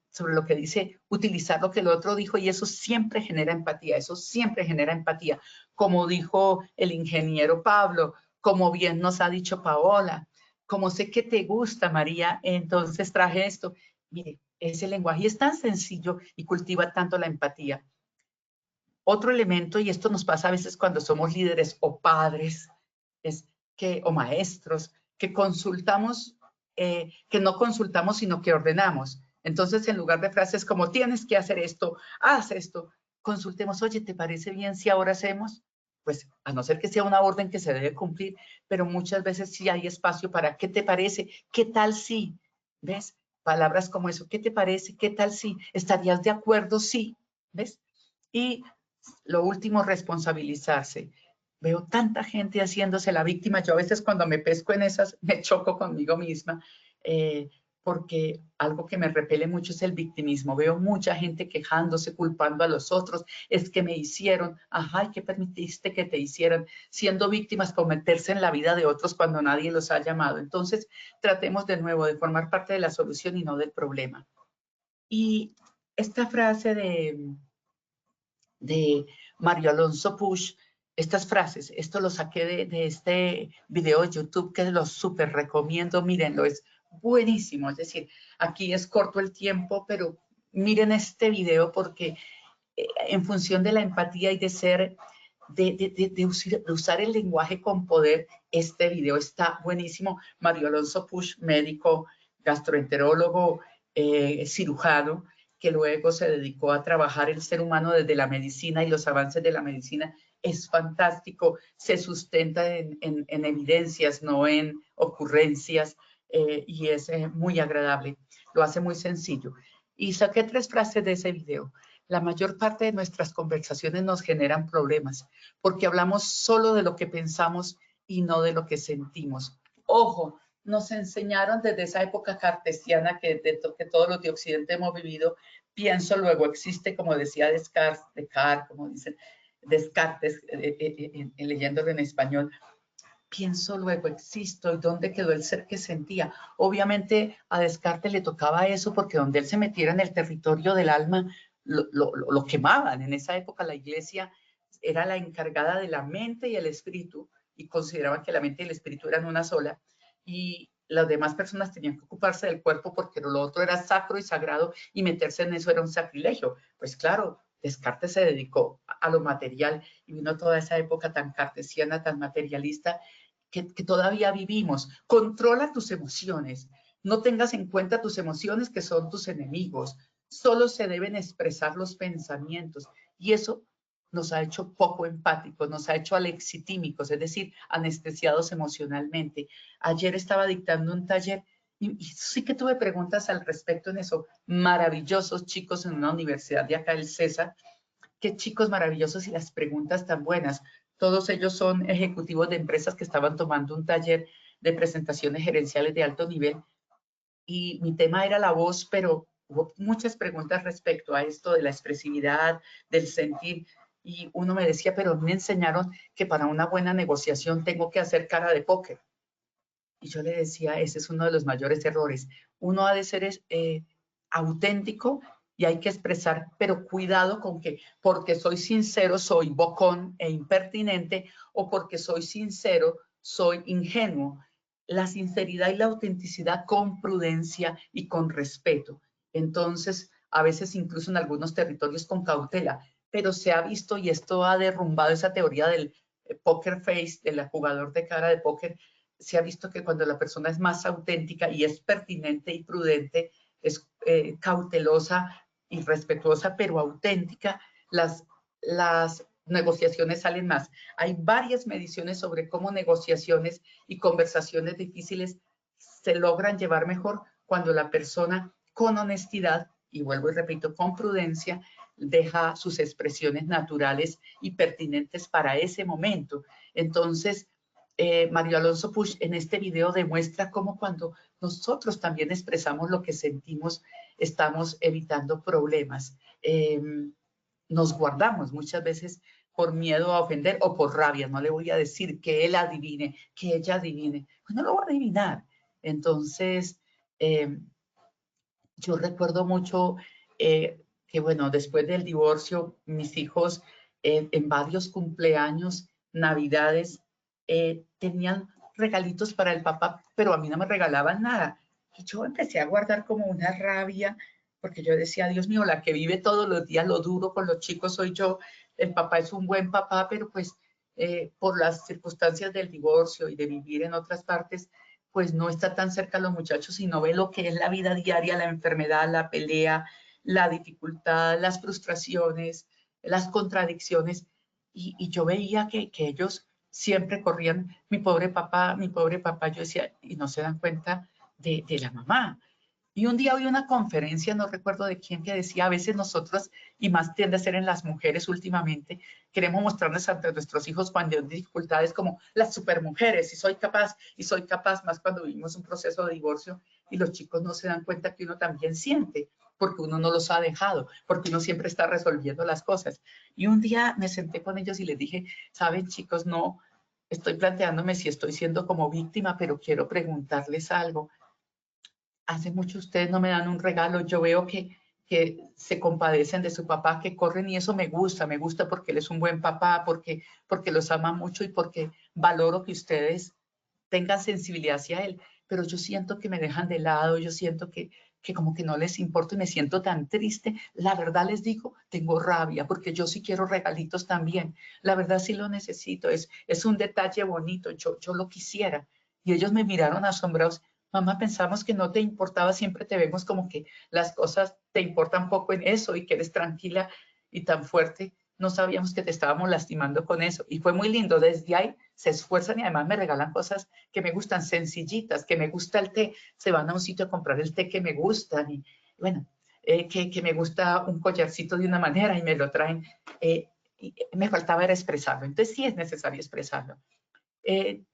sobre lo que dice, utilizar lo que el otro dijo, y eso siempre genera empatía, eso siempre genera empatía. Como dijo el ingeniero Pablo, como bien nos ha dicho Paola, como sé que te gusta, María, entonces traje esto. Mire, ese lenguaje es tan sencillo y cultiva tanto la empatía. Otro elemento, y esto nos pasa a veces cuando somos líderes o padres, o maestros, que consultamos, que no consultamos, sino que ordenamos. Entonces, en lugar de frases como tienes que hacer esto, haz esto, consultemos, oye, ¿te parece bien si ahora hacemos? Pues a no ser que sea una orden que se debe cumplir, pero muchas veces sí hay espacio para ¿qué te parece? ¿Qué tal si? ¿Ves? Palabras como eso, ¿qué te parece? ¿Qué tal si? ¿Estarías de acuerdo? Sí. ¿Ves? Y lo último, responsabilizarse. Veo tanta gente haciéndose la víctima. Yo a veces cuando me pesco en esas me choco conmigo misma, porque algo que me repele mucho es el victimismo. Veo mucha gente quejándose, culpando a los otros. Es que me hicieron, ajá, ¿qué permitiste que te hicieran? Siendo víctimas por meterse en la vida de otros cuando nadie los ha llamado. Entonces, tratemos de nuevo de formar parte de la solución y no del problema. Y esta frase de Mario Alonso Puig, estas frases, esto lo saqué de este video de YouTube que lo súper recomiendo, mírenlo, es buenísimo. Es decir, aquí es corto el tiempo, pero miren este video porque en función de la empatía y de ser, de usar el lenguaje con poder, este video está buenísimo. Mario Alonso Puig, médico, gastroenterólogo, cirujano, que luego se dedicó a trabajar el ser humano desde la medicina y los avances de la medicina. Es fantástico, se sustenta en evidencias, no en ocurrencias, y es muy agradable, lo hace muy sencillo. Y saqué 3 frases de ese video. La mayor parte de nuestras conversaciones nos generan problemas porque hablamos solo de lo que pensamos y no de lo que sentimos. Ojo, nos enseñaron desde esa época cartesiana que todos los de Occidente hemos vivido, pienso, luego existe, como decía Descartes, como dicen Descartes, leyéndolo en español, pienso, luego existo, y dónde quedó el ser que sentía. Obviamente a Descartes le tocaba eso porque donde él se metiera en el territorio del alma, lo quemaban. En esa época la iglesia era la encargada de la mente y el espíritu, y consideraban que la mente y el espíritu eran una sola, y las demás personas tenían que ocuparse del cuerpo porque lo otro era sacro y sagrado, y meterse en eso era un sacrilegio. Pues claro, Descartes se dedicó a lo material y vino toda esa época tan cartesiana, tan materialista, que todavía vivimos. Controla tus emociones. No tengas en cuenta tus emociones, que son tus enemigos. Solo se deben expresar los pensamientos. Y eso nos ha hecho poco empáticos, nos ha hecho alexitímicos, es decir, anestesiados emocionalmente. Ayer estaba dictando un taller y sí que tuve preguntas al respecto en eso. Maravillosos chicos en una universidad de acá, el César. Qué chicos maravillosos y las preguntas tan buenas. Todos ellos son ejecutivos de empresas que estaban tomando un taller de presentaciones gerenciales de alto nivel y mi tema era la voz, pero hubo muchas preguntas respecto a esto de la expresividad, del sentir. Y uno me decía, pero me enseñaron que para una buena negociación tengo que hacer cara de póker. Y yo le decía, ese es uno de los mayores errores. Uno ha de ser auténtico y hay que expresar, pero cuidado con que porque soy sincero soy bocón e impertinente o porque soy sincero soy ingenuo. La sinceridad y la autenticidad con prudencia y con respeto. Entonces, a veces incluso en algunos territorios con cautela, pero se ha visto y esto ha derrumbado esa teoría del poker face, del jugador de cara de póker. Se ha visto que cuando la persona es más auténtica y es pertinente y prudente, es cautelosa y respetuosa, pero auténtica, las negociaciones salen más. Hay varias mediciones sobre cómo negociaciones y conversaciones difíciles se logran llevar mejor cuando la persona con honestidad, y vuelvo y repito, con prudencia, deja sus expresiones naturales y pertinentes para ese momento. Entonces, Mario Alonso Puig en este video demuestra cómo cuando nosotros también expresamos lo que sentimos, estamos evitando problemas. Nos guardamos muchas veces por miedo a ofender o por rabia. No le voy a decir que él adivine, que ella adivine. Pues no lo va a adivinar. Entonces, yo recuerdo mucho que, bueno, después del divorcio, mis hijos en varios cumpleaños, navidades, tenían regalitos para el papá, pero a mí no me regalaban nada. Y yo empecé a guardar como una rabia, porque yo decía, Dios mío, la que vive todos los días lo duro con los chicos soy yo. El papá es un buen papá, pero pues por las circunstancias del divorcio y de vivir en otras partes, pues no está tan cerca a los muchachos y no ve lo que es la vida diaria, la enfermedad, la pelea, la dificultad, las frustraciones, las contradicciones. Y yo veía que ellos siempre corrían, mi pobre papá, yo decía, y no se dan cuenta de la mamá. Y un día oí una conferencia, no recuerdo de quién, que decía, a veces nosotros, y más tiende a ser en las mujeres últimamente, queremos mostrarnos ante nuestros hijos cuando hay dificultades como las supermujeres, y soy capaz, más cuando vivimos un proceso de divorcio y los chicos no se dan cuenta que uno también siente, porque uno no los ha dejado, porque uno siempre está resolviendo las cosas. Y un día me senté con ellos y les dije, saben chicos, no, estoy planteándome si estoy siendo como víctima, pero quiero preguntarles algo. Hace mucho ustedes no me dan un regalo, yo veo que se compadecen de su papá, que corren y eso me gusta porque él es un buen papá, porque los ama mucho y porque valoro que ustedes tengan sensibilidad hacia él, pero yo siento que me dejan de lado, yo siento que como que no les importa y me siento tan triste. La verdad les digo, tengo rabia porque yo sí quiero regalitos también. La verdad sí lo necesito, es un detalle bonito, yo lo quisiera. Y ellos me miraron asombrados. Mamá, pensamos que no te importaba, siempre te vemos como que las cosas te importan poco en eso y que eres tranquila y tan fuerte. No sabíamos que te estábamos lastimando con eso. Y fue muy lindo. Desde ahí se esfuerzan y además me regalan cosas que me gustan, sencillitas, que me gusta el té. Se van a un sitio a comprar el té que me gustan. Y bueno, que me gusta un collarcito de una manera y me lo traen. Y me faltaba era expresarlo. Entonces sí es necesario expresarlo.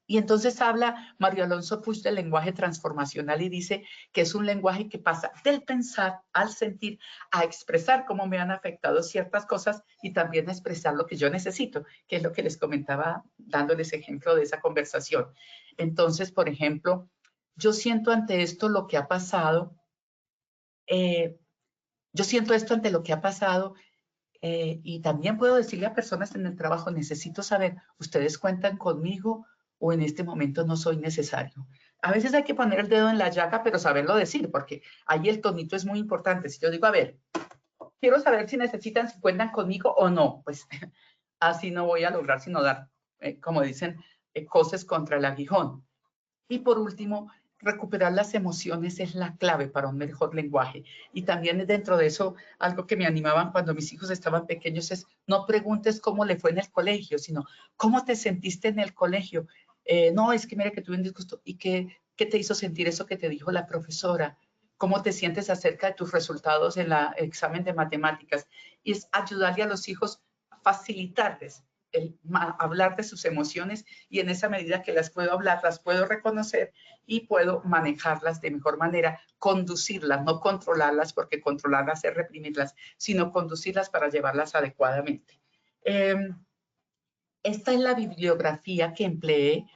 Y entonces habla Mario Alonso Puig del lenguaje transformacional y dice que es un lenguaje que pasa del pensar al sentir a expresar cómo me han afectado ciertas cosas y también a expresar lo que yo necesito, que es lo que les comentaba dándoles ejemplo de esa conversación. Entonces, por ejemplo, yo siento ante esto lo que ha pasado, y también puedo decirle a personas en el trabajo, necesito saber, ¿ustedes cuentan conmigo o en este momento no soy necesario. A veces hay que poner el dedo en la llaga, pero saberlo decir, porque ahí el tonito es muy importante. Si yo digo, a ver, quiero saber si necesitan, si cuentan conmigo o no, pues así no voy a lograr sino dar, como dicen, coces contra el aguijón. Y por último, recuperar las emociones es la clave para un mejor lenguaje. Y también dentro de eso, algo que me animaban cuando mis hijos estaban pequeños es no preguntes cómo le fue en el colegio, sino cómo te sentiste en el colegio. No, es que mira que tuve un disgusto. ¿Y qué te hizo sentir eso que te dijo la profesora? ¿Cómo te sientes acerca de tus resultados en el examen de matemáticas? Y es ayudarle a los hijos a facilitarles el hablar de sus emociones, y en esa medida que las puedo hablar, las puedo reconocer y puedo manejarlas de mejor manera, conducirlas, no controlarlas, porque controlarlas es reprimirlas, sino conducirlas para llevarlas adecuadamente. Esta es la bibliografía que empleé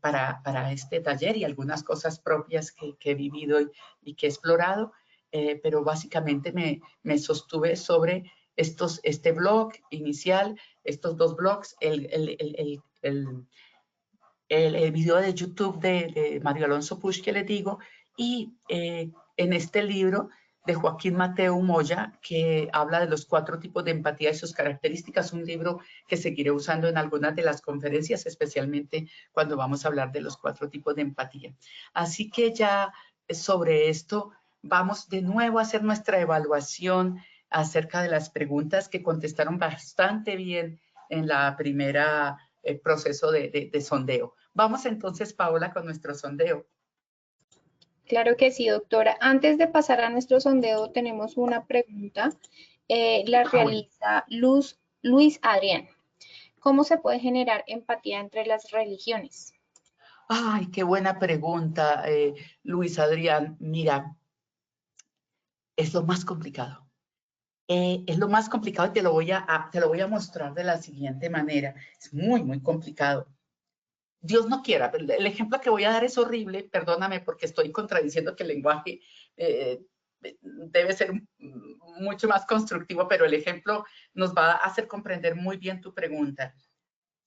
para este taller y algunas cosas propias que he vivido y que he explorado, pero básicamente me sostuve sobre este blog inicial, estos dos blogs, el video de YouTube de Mario Alonso Puig que les digo, y en este libro de Joaquín Mateo Moya, que habla de los 4 tipos de empatía y sus características, un libro que seguiré usando en algunas de las conferencias, especialmente cuando vamos a hablar de los 4 tipos de empatía. Así que ya sobre esto vamos de nuevo a hacer nuestra evaluación acerca de las preguntas que contestaron bastante bien en la primera proceso de sondeo. Vamos entonces, Paola, con nuestro sondeo. Claro que sí, doctora. Antes de pasar a nuestro sondeo, tenemos una pregunta. La realiza Luis Adrián. ¿Cómo se puede generar empatía entre las religiones? Ay, qué buena pregunta, Luis Adrián. Mira, es lo más complicado. Es lo más complicado y te lo voy a mostrar de la siguiente manera. Es muy, muy complicado. Dios no quiera, el ejemplo que voy a dar es horrible, perdóname porque estoy contradiciendo que el lenguaje debe ser mucho más constructivo, pero el ejemplo nos va a hacer comprender muy bien tu pregunta.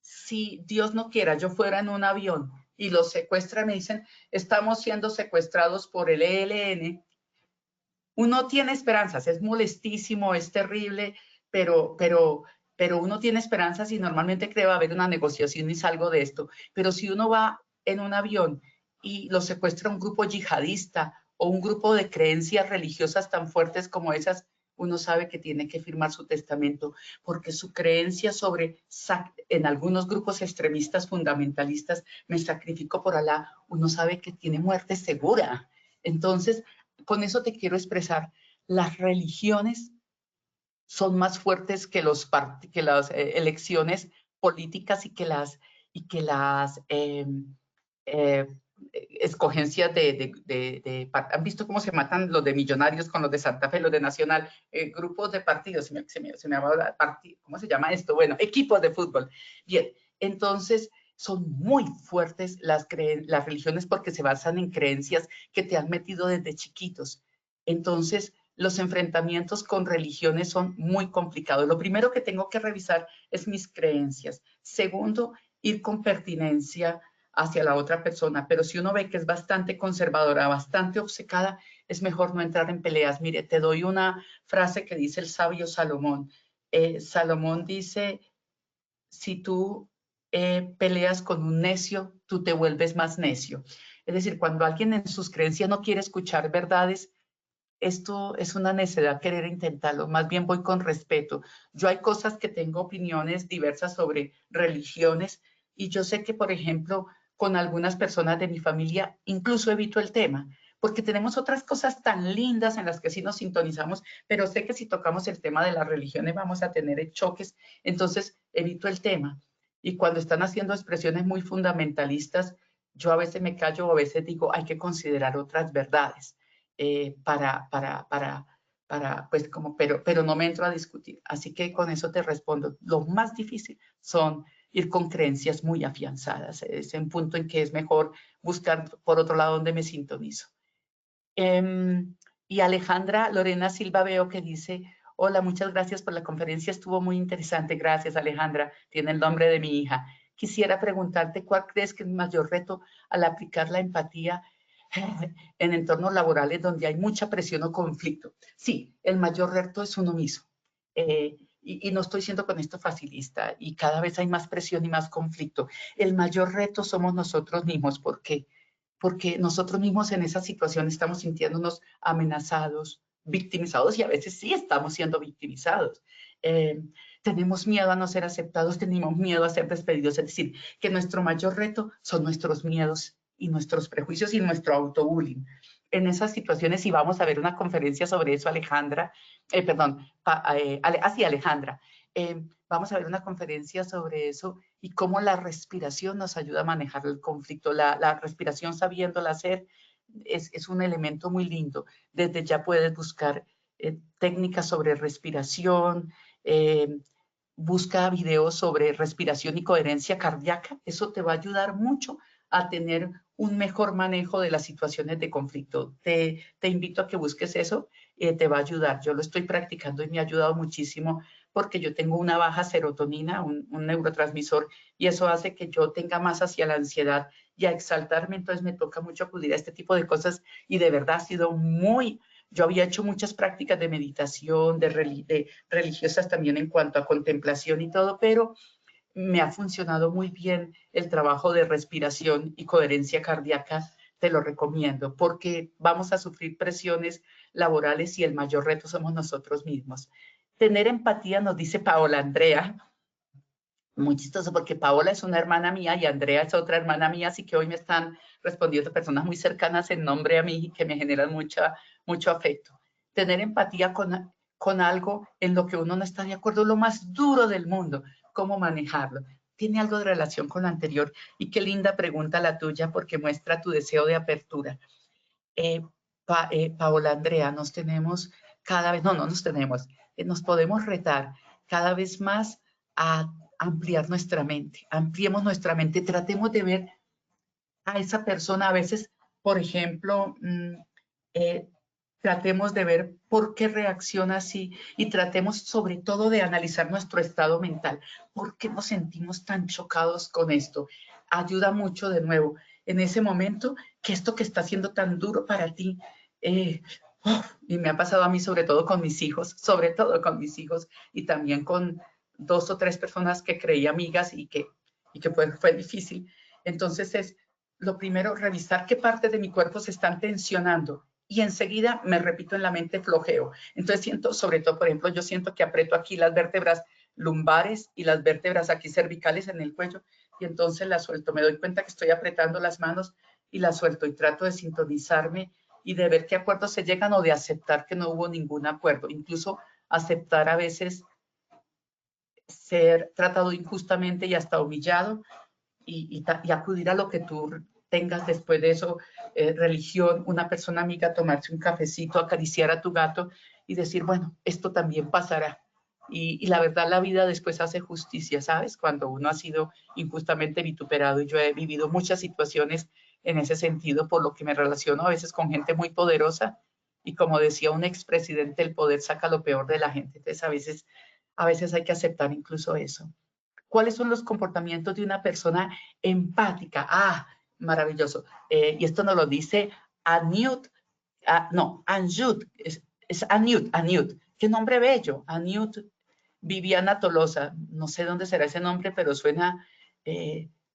Si Dios no quiera, yo fuera en un avión y los secuestran, me dicen, estamos siendo secuestrados por el ELN, uno tiene esperanzas, es molestísimo, es terrible, pero uno tiene esperanzas y normalmente cree va a haber una negociación y salgo de esto. Pero si uno va en un avión y lo secuestra un grupo yihadista o un grupo de creencias religiosas tan fuertes como esas, uno sabe que tiene que firmar su testamento, porque su creencia sobre, en algunos grupos extremistas fundamentalistas, me sacrifico por Alá, uno sabe que tiene muerte segura. Entonces, con eso te quiero expresar, las religiones son más fuertes que las elecciones políticas y que las escogencias ¿han visto cómo se matan los de Millonarios con los de Santa Fe, los de Nacional? Grupos de partidos, se me va ¿cómo se llama esto? Bueno, equipos de fútbol. Bien, entonces son muy fuertes las religiones porque se basan en creencias que te han metido desde chiquitos. Entonces, los enfrentamientos con religiones son muy complicados. Lo primero que tengo que revisar es mis creencias. Segundo, ir con pertinencia hacia la otra persona. Pero si uno ve que es bastante conservadora, bastante obcecada, es mejor no entrar en peleas. Mire, te doy una frase que dice el sabio Salomón. Salomón dice, si tú peleas con un necio, tú te vuelves más necio. Es decir, cuando alguien en sus creencias no quiere escuchar verdades, esto es una necedad querer intentarlo, más bien voy con respeto. Yo hay cosas que tengo opiniones diversas sobre religiones y yo sé que, por ejemplo, con algunas personas de mi familia incluso evito el tema, porque tenemos otras cosas tan lindas en las que sí nos sintonizamos, pero sé que si tocamos el tema de las religiones vamos a tener choques, entonces evito el tema. Y cuando están haciendo expresiones muy fundamentalistas, yo a veces me callo o a veces digo, hay que considerar otras verdades. Pues como, pero no me entro a discutir. Así que con eso te respondo. Lo más difícil son ir con creencias muy afianzadas. Es un punto en que es mejor buscar por otro lado donde me sintonizo. Y Alejandra Lorena Silva veo que dice, hola, muchas gracias por la conferencia, estuvo muy interesante. Gracias, Alejandra. Tiene el nombre de mi hija. quisiera preguntarte cuál crees que es el mayor reto al aplicar la empatía en entornos laborales donde hay mucha presión o conflicto. Sí, el mayor reto es uno mismo. Y no estoy siendo con esto facilista, y cada vez hay más presión y más conflicto. El mayor reto somos nosotros mismos. ¿Por qué? Porque nosotros mismos en esa situación estamos sintiéndonos amenazados, victimizados, y a veces sí estamos siendo victimizados. Tenemos miedo a no ser aceptados, tenemos miedo a ser despedidos. Es decir, que nuestro mayor reto son nuestros miedos y nuestros prejuicios y nuestro autobullying. En esas situaciones, y vamos a ver una conferencia sobre eso, Alejandra, Alejandra, vamos a ver una conferencia sobre eso y cómo la respiración nos ayuda a manejar el conflicto. La respiración, sabiéndola hacer, es un elemento muy lindo. Desde ya puedes buscar técnicas sobre respiración, busca videos sobre respiración y coherencia cardíaca. Eso te va a ayudar mucho a tener un mejor manejo de las situaciones de conflicto. Te invito a que busques eso, te va a ayudar. Yo lo estoy practicando y me ha ayudado muchísimo porque yo tengo una baja serotonina, un neurotransmisor, y eso hace que yo tenga más hacia la ansiedad y a exaltarme. Entonces me toca mucho acudir a este tipo de cosas y de verdad ha sido muy... Yo había hecho muchas prácticas de meditación, de religiosas también en cuanto a contemplación y todo, pero me ha funcionado muy bien el trabajo de respiración y coherencia cardíaca. Te lo recomiendo porque vamos a sufrir presiones laborales y el mayor reto somos nosotros mismos. Tener empatía, nos dice Paola Andrea. Muy chistoso porque Paola es una hermana mía y Andrea es otra hermana mía, así que hoy me están respondiendo personas muy cercanas en nombre a mí y que me generan mucho afecto. Tener empatía con algo en lo que uno no está de acuerdo es lo más duro del mundo. ¿Cómo manejarlo? Tiene algo de relación con lo anterior, y qué linda pregunta la tuya porque muestra tu deseo de apertura. Paola Andrea, nos tenemos cada vez, no nos tenemos, nos podemos retar cada vez más a ampliar nuestra mente, ampliemos nuestra mente, tratemos de ver a esa persona a veces, por ejemplo, tratemos de ver por qué reacciona así y tratemos sobre todo de analizar nuestro estado mental. ¿Por qué nos sentimos tan chocados con esto? Ayuda mucho de nuevo en ese momento que esto que está siendo tan duro para ti, y me ha pasado a mí sobre todo con mis hijos, y también con 2 o 3 personas que creí amigas y que fue difícil. Entonces es lo primero, revisar qué parte de mi cuerpo se están tensionando y enseguida me repito en la mente flojeo. Entonces siento, sobre todo, por ejemplo, yo siento que aprieto aquí las vértebras lumbares y las vértebras aquí cervicales en el cuello y entonces las suelto. Me doy cuenta que estoy apretando las manos y las suelto y trato de sintonizarme y de ver qué acuerdos se llegan o de aceptar que no hubo ningún acuerdo. Incluso aceptar a veces ser tratado injustamente y hasta humillado y acudir a lo que tú tengas después de eso, religión, una persona amiga, tomarse un cafecito, acariciar a tu gato y decir, bueno, esto también pasará. Y la verdad, la vida después hace justicia, ¿sabes? Cuando uno ha sido injustamente vituperado, y yo he vivido muchas situaciones en ese sentido, por lo que me relaciono a veces con gente muy poderosa y como decía un expresidente, el poder saca lo peor de la gente. Entonces a veces hay que aceptar incluso eso. ¿Cuáles son los comportamientos de una persona empática? Ah, maravilloso. Y esto nos lo dice Anjut, es Anjut. Qué nombre bello, Anjut Viviana Tolosa. No sé dónde será ese nombre, pero suena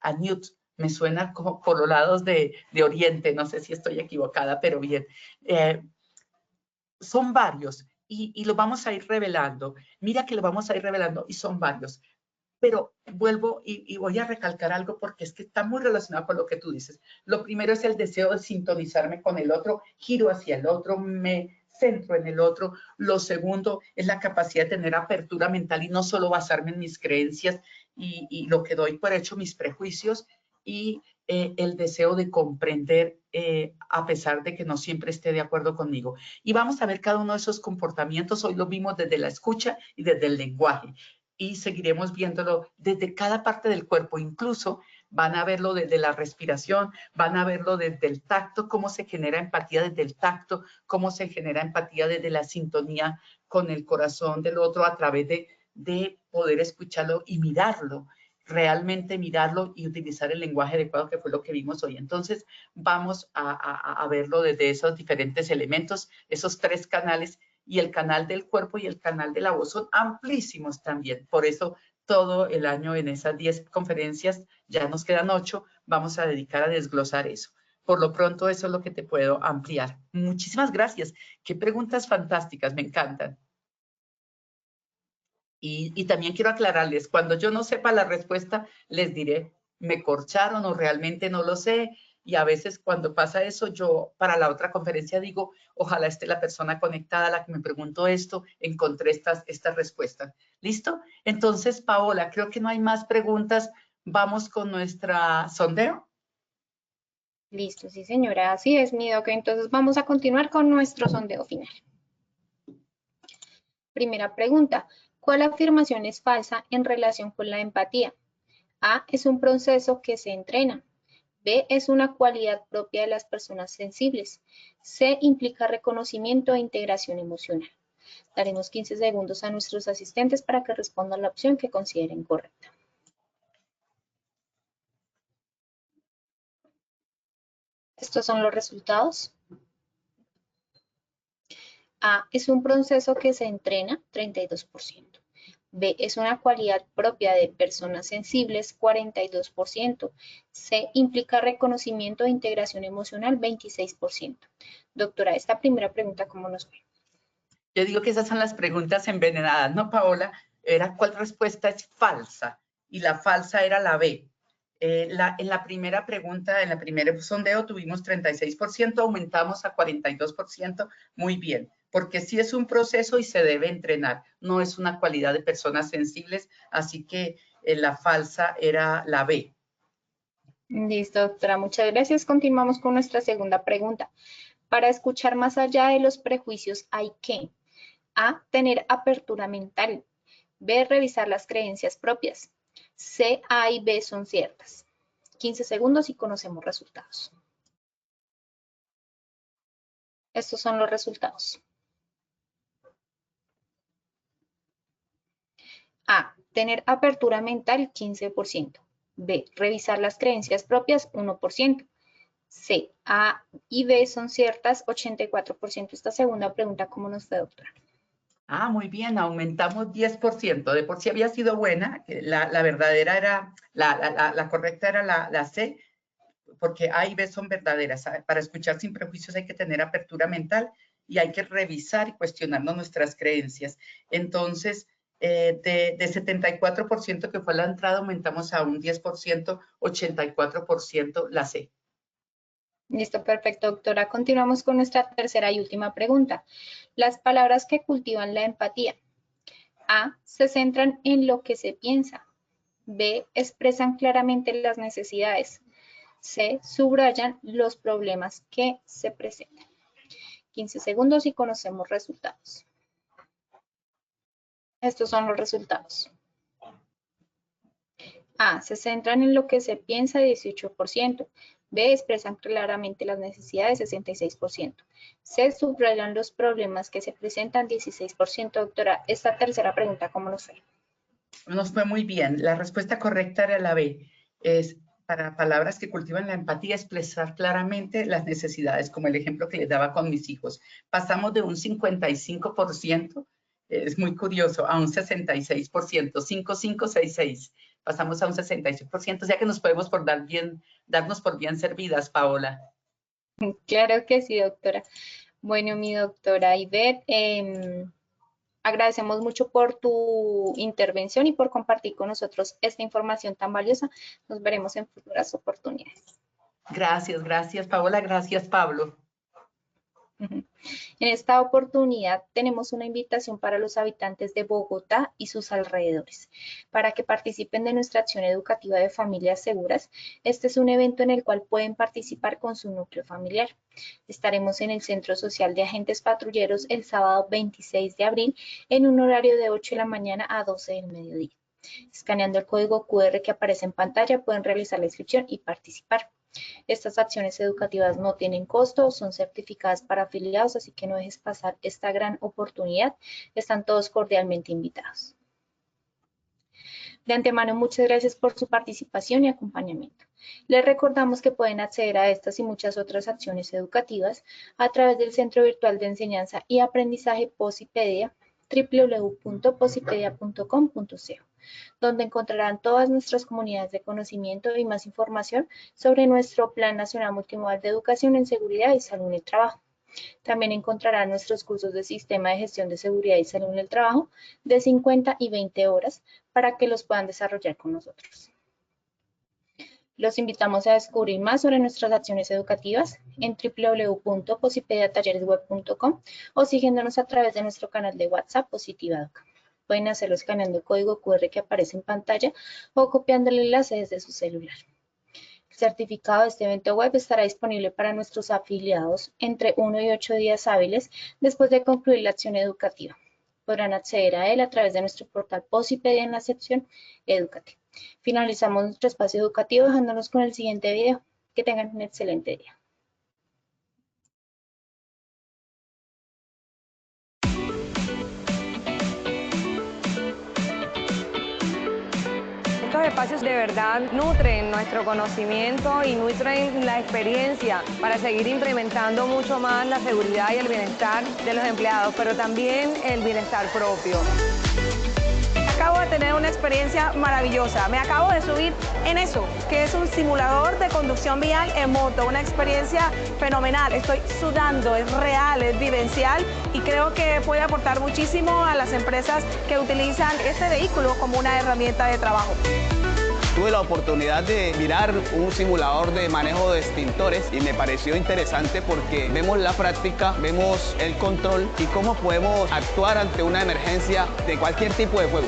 Anjut. Me suena como por los lados de Oriente. No sé si estoy equivocada, pero bien. Son varios y lo vamos a ir revelando. Mira que lo vamos a ir revelando y son varios. Pero vuelvo y voy a recalcar algo porque es que está muy relacionado con lo que tú dices. Lo primero es el deseo de sintonizarme con el otro, giro hacia el otro, me centro en el otro. Lo segundo es la capacidad de tener apertura mental y no solo basarme en mis creencias y lo que doy por hecho, mis prejuicios, y el deseo de comprender a pesar de que no siempre esté de acuerdo conmigo. Y vamos a ver cada uno de esos comportamientos. Hoy lo vimos desde la escucha y desde el lenguaje. Y seguiremos viéndolo desde cada parte del cuerpo, incluso van a verlo desde la respiración, van a verlo desde el tacto, cómo se genera empatía desde el tacto, cómo se genera empatía desde la sintonía con el corazón del otro a través de poder escucharlo y mirarlo. realmente mirarlo y utilizar el lenguaje adecuado, que fue lo que vimos hoy. Entonces, vamos a verlo desde esos diferentes elementos, esos 3 canales, y el canal del cuerpo y el canal de la voz son amplísimos también. Por eso, todo el año en esas 10 conferencias, ya nos quedan 8, vamos a dedicar a desglosar eso. Por lo pronto, eso es lo que te puedo ampliar. Muchísimas gracias. Qué preguntas fantásticas, me encantan. Y también quiero aclararles, cuando yo no sepa la respuesta, les diré, me corcharon o realmente no lo sé. Y a veces cuando pasa eso, yo para la otra conferencia digo, ojalá esté la persona conectada a la que me preguntó esto, encontré estas respuestas. ¿Listo? Entonces, Paola, creo que no hay más preguntas. Vamos con nuestra sondeo. Listo, sí señora, así es, mi doc. Entonces vamos a continuar con nuestro sondeo final. Primera pregunta, ¿cuál afirmación es falsa en relación con la empatía? A, es un proceso que se entrena. B, es una cualidad propia de las personas sensibles. C, implica reconocimiento e integración emocional. Daremos 15 segundos a nuestros asistentes para que respondan la opción que consideren correcta. Estos son los resultados. A, es un proceso que se entrena, 32%. B, es una cualidad propia de personas sensibles, 42%. C, implica reconocimiento e integración emocional, 26%. Doctora, esta primera pregunta, ¿cómo nos ve? Yo digo que esas son las preguntas envenenadas, ¿no, Paola? Era cuál respuesta es falsa, y la falsa era la B. En la primera pregunta, en el primer sondeo tuvimos 36%, aumentamos a 42%, muy bien, porque sí es un proceso y se debe entrenar, no es una cualidad de personas sensibles, así que la falsa era la B. Listo, doctora, muchas gracias. Continuamos con nuestra segunda pregunta. Para escuchar más allá de los prejuicios hay que A, tener apertura mental. B, revisar las creencias propias. C, A y B son ciertas. 15 segundos y conocemos resultados. Estos son los resultados. A, tener apertura mental, 15%. B, revisar las creencias propias, 1%. C, A y B son ciertas, 84%. Esta segunda pregunta, ¿cómo nos fue, doctora? Ah, muy bien, aumentamos 10%. De por sí había sido buena, la verdadera era, la correcta era la C, porque A y B son verdaderas. Para escuchar sin prejuicios hay que tener apertura mental y hay que revisar y cuestionarnos nuestras creencias. Entonces, de 74% que fue la entrada, aumentamos a un 10%, 84% la C. Listo, perfecto, doctora. Continuamos con nuestra tercera y última pregunta. Las palabras que cultivan la empatía. A, se centran en lo que se piensa. B, expresan claramente las necesidades. C, subrayan los problemas que se presentan. 15 segundos y conocemos resultados. Estos son los resultados. A, se centran en lo que se piensa, 18%. B, expresan claramente las necesidades, 66%. C, subrayan los problemas que se presentan, 16%. Doctora, esta tercera pregunta, ¿cómo nos fue? Nos fue muy bien. La respuesta correcta era la B. Es para palabras que cultivan la empatía, expresar claramente las necesidades, como el ejemplo que les daba con mis hijos. Pasamos de un 55%, es muy curioso, a un 66%, 5566. Pasamos a un 66%, ya que nos podemos darnos por bien servidas, Paola. Claro que sí, doctora. Bueno, mi doctora Ivette, agradecemos mucho por tu intervención y por compartir con nosotros esta información tan valiosa. Nos veremos en futuras oportunidades. Gracias, Paola. Gracias, Pablo. En esta oportunidad tenemos una invitación para los habitantes de Bogotá y sus alrededores para que participen de nuestra acción educativa de familias seguras. Este es un evento en el cual pueden participar con su núcleo familiar. Estaremos en el Centro Social de Agentes Patrulleros el sábado 26 de abril en un horario de 8 de la mañana a 12 del mediodía. Escaneando el código QR que aparece en pantalla pueden realizar la inscripción y participar. Estas acciones educativas no tienen costo, son certificadas para afiliados, así que no dejes pasar esta gran oportunidad. Están todos cordialmente invitados. De antemano, muchas gracias por su participación y acompañamiento. Les recordamos que pueden acceder a estas y muchas otras acciones educativas a través del Centro Virtual de Enseñanza y Aprendizaje Posipedia, www.posipedia.com.co, donde encontrarán todas nuestras comunidades de conocimiento y más información sobre nuestro Plan Nacional Multimodal de Educación en Seguridad y Salud en el Trabajo. También encontrarán nuestros cursos de Sistema de Gestión de Seguridad y Salud en el Trabajo de 50 y 20 horas para que los puedan desarrollar con nosotros. Los invitamos a descubrir más sobre nuestras acciones educativas en www.posipediatalleresweb.com o siguiéndonos a través de nuestro canal de WhatsApp Positiva Educa. Pueden hacerlo escaneando el código QR que aparece en pantalla o copiando el enlace desde su celular. El certificado de este evento web estará disponible para nuestros afiliados entre 1 y 8 días hábiles después de concluir la acción educativa. Podrán acceder a él a través de nuestro portal Posipedia en la sección Edúcate. Finalizamos nuestro espacio educativo dejándonos con el siguiente video. Que tengan un excelente día. Estos espacios de verdad nutren nuestro conocimiento y nutren la experiencia para seguir incrementando mucho más la seguridad y el bienestar de los empleados, pero también el bienestar propio. Acabo de tener una experiencia maravillosa. Me acabo de subir en eso, que es un simulador de conducción vial en moto. Una experiencia fenomenal. Estoy sudando, es real, es vivencial y creo que puede aportar muchísimo a las empresas que utilizan este vehículo como una herramienta de trabajo. Tuve la oportunidad de mirar un simulador de manejo de extintores y me pareció interesante porque vemos la práctica, vemos el control y cómo podemos actuar ante una emergencia de cualquier tipo de fuego.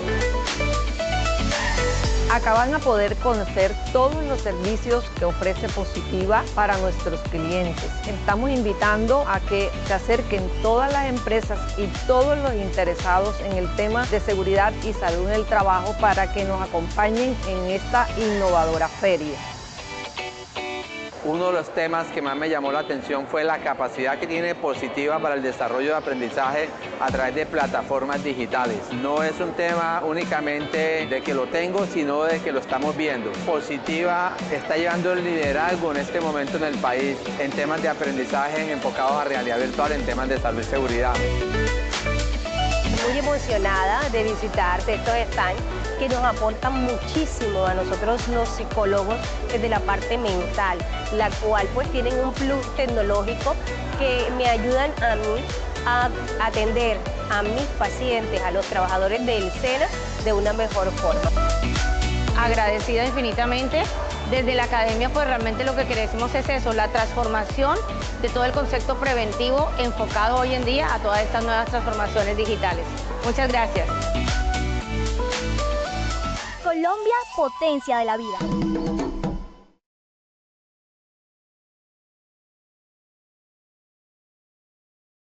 Acaban a poder conocer todos los servicios que ofrece Positiva para nuestros clientes. Estamos invitando a que se acerquen todas las empresas y todos los interesados en el tema de seguridad y salud en el trabajo para que nos acompañen en esta innovadora feria. Uno de los temas que más me llamó la atención fue la capacidad que tiene Positiva para el desarrollo de aprendizaje a través de plataformas digitales. No es un tema únicamente de que lo tengo, sino de que lo estamos viendo. Positiva está llevando el liderazgo en este momento en el país en temas de aprendizaje enfocados a realidad virtual, en temas de salud y seguridad. Muy emocionada de visitar estos stands que nos aportan muchísimo a nosotros los psicólogos desde la parte mental, la cual pues tienen un plus tecnológico que me ayudan a mí a atender a mis pacientes, a los trabajadores del SENA de una mejor forma. Agradecida infinitamente. Desde la academia pues realmente lo que queremos es eso, la transformación de todo el concepto preventivo enfocado hoy en día a todas estas nuevas transformaciones digitales. Muchas gracias. Colombia, potencia de la vida.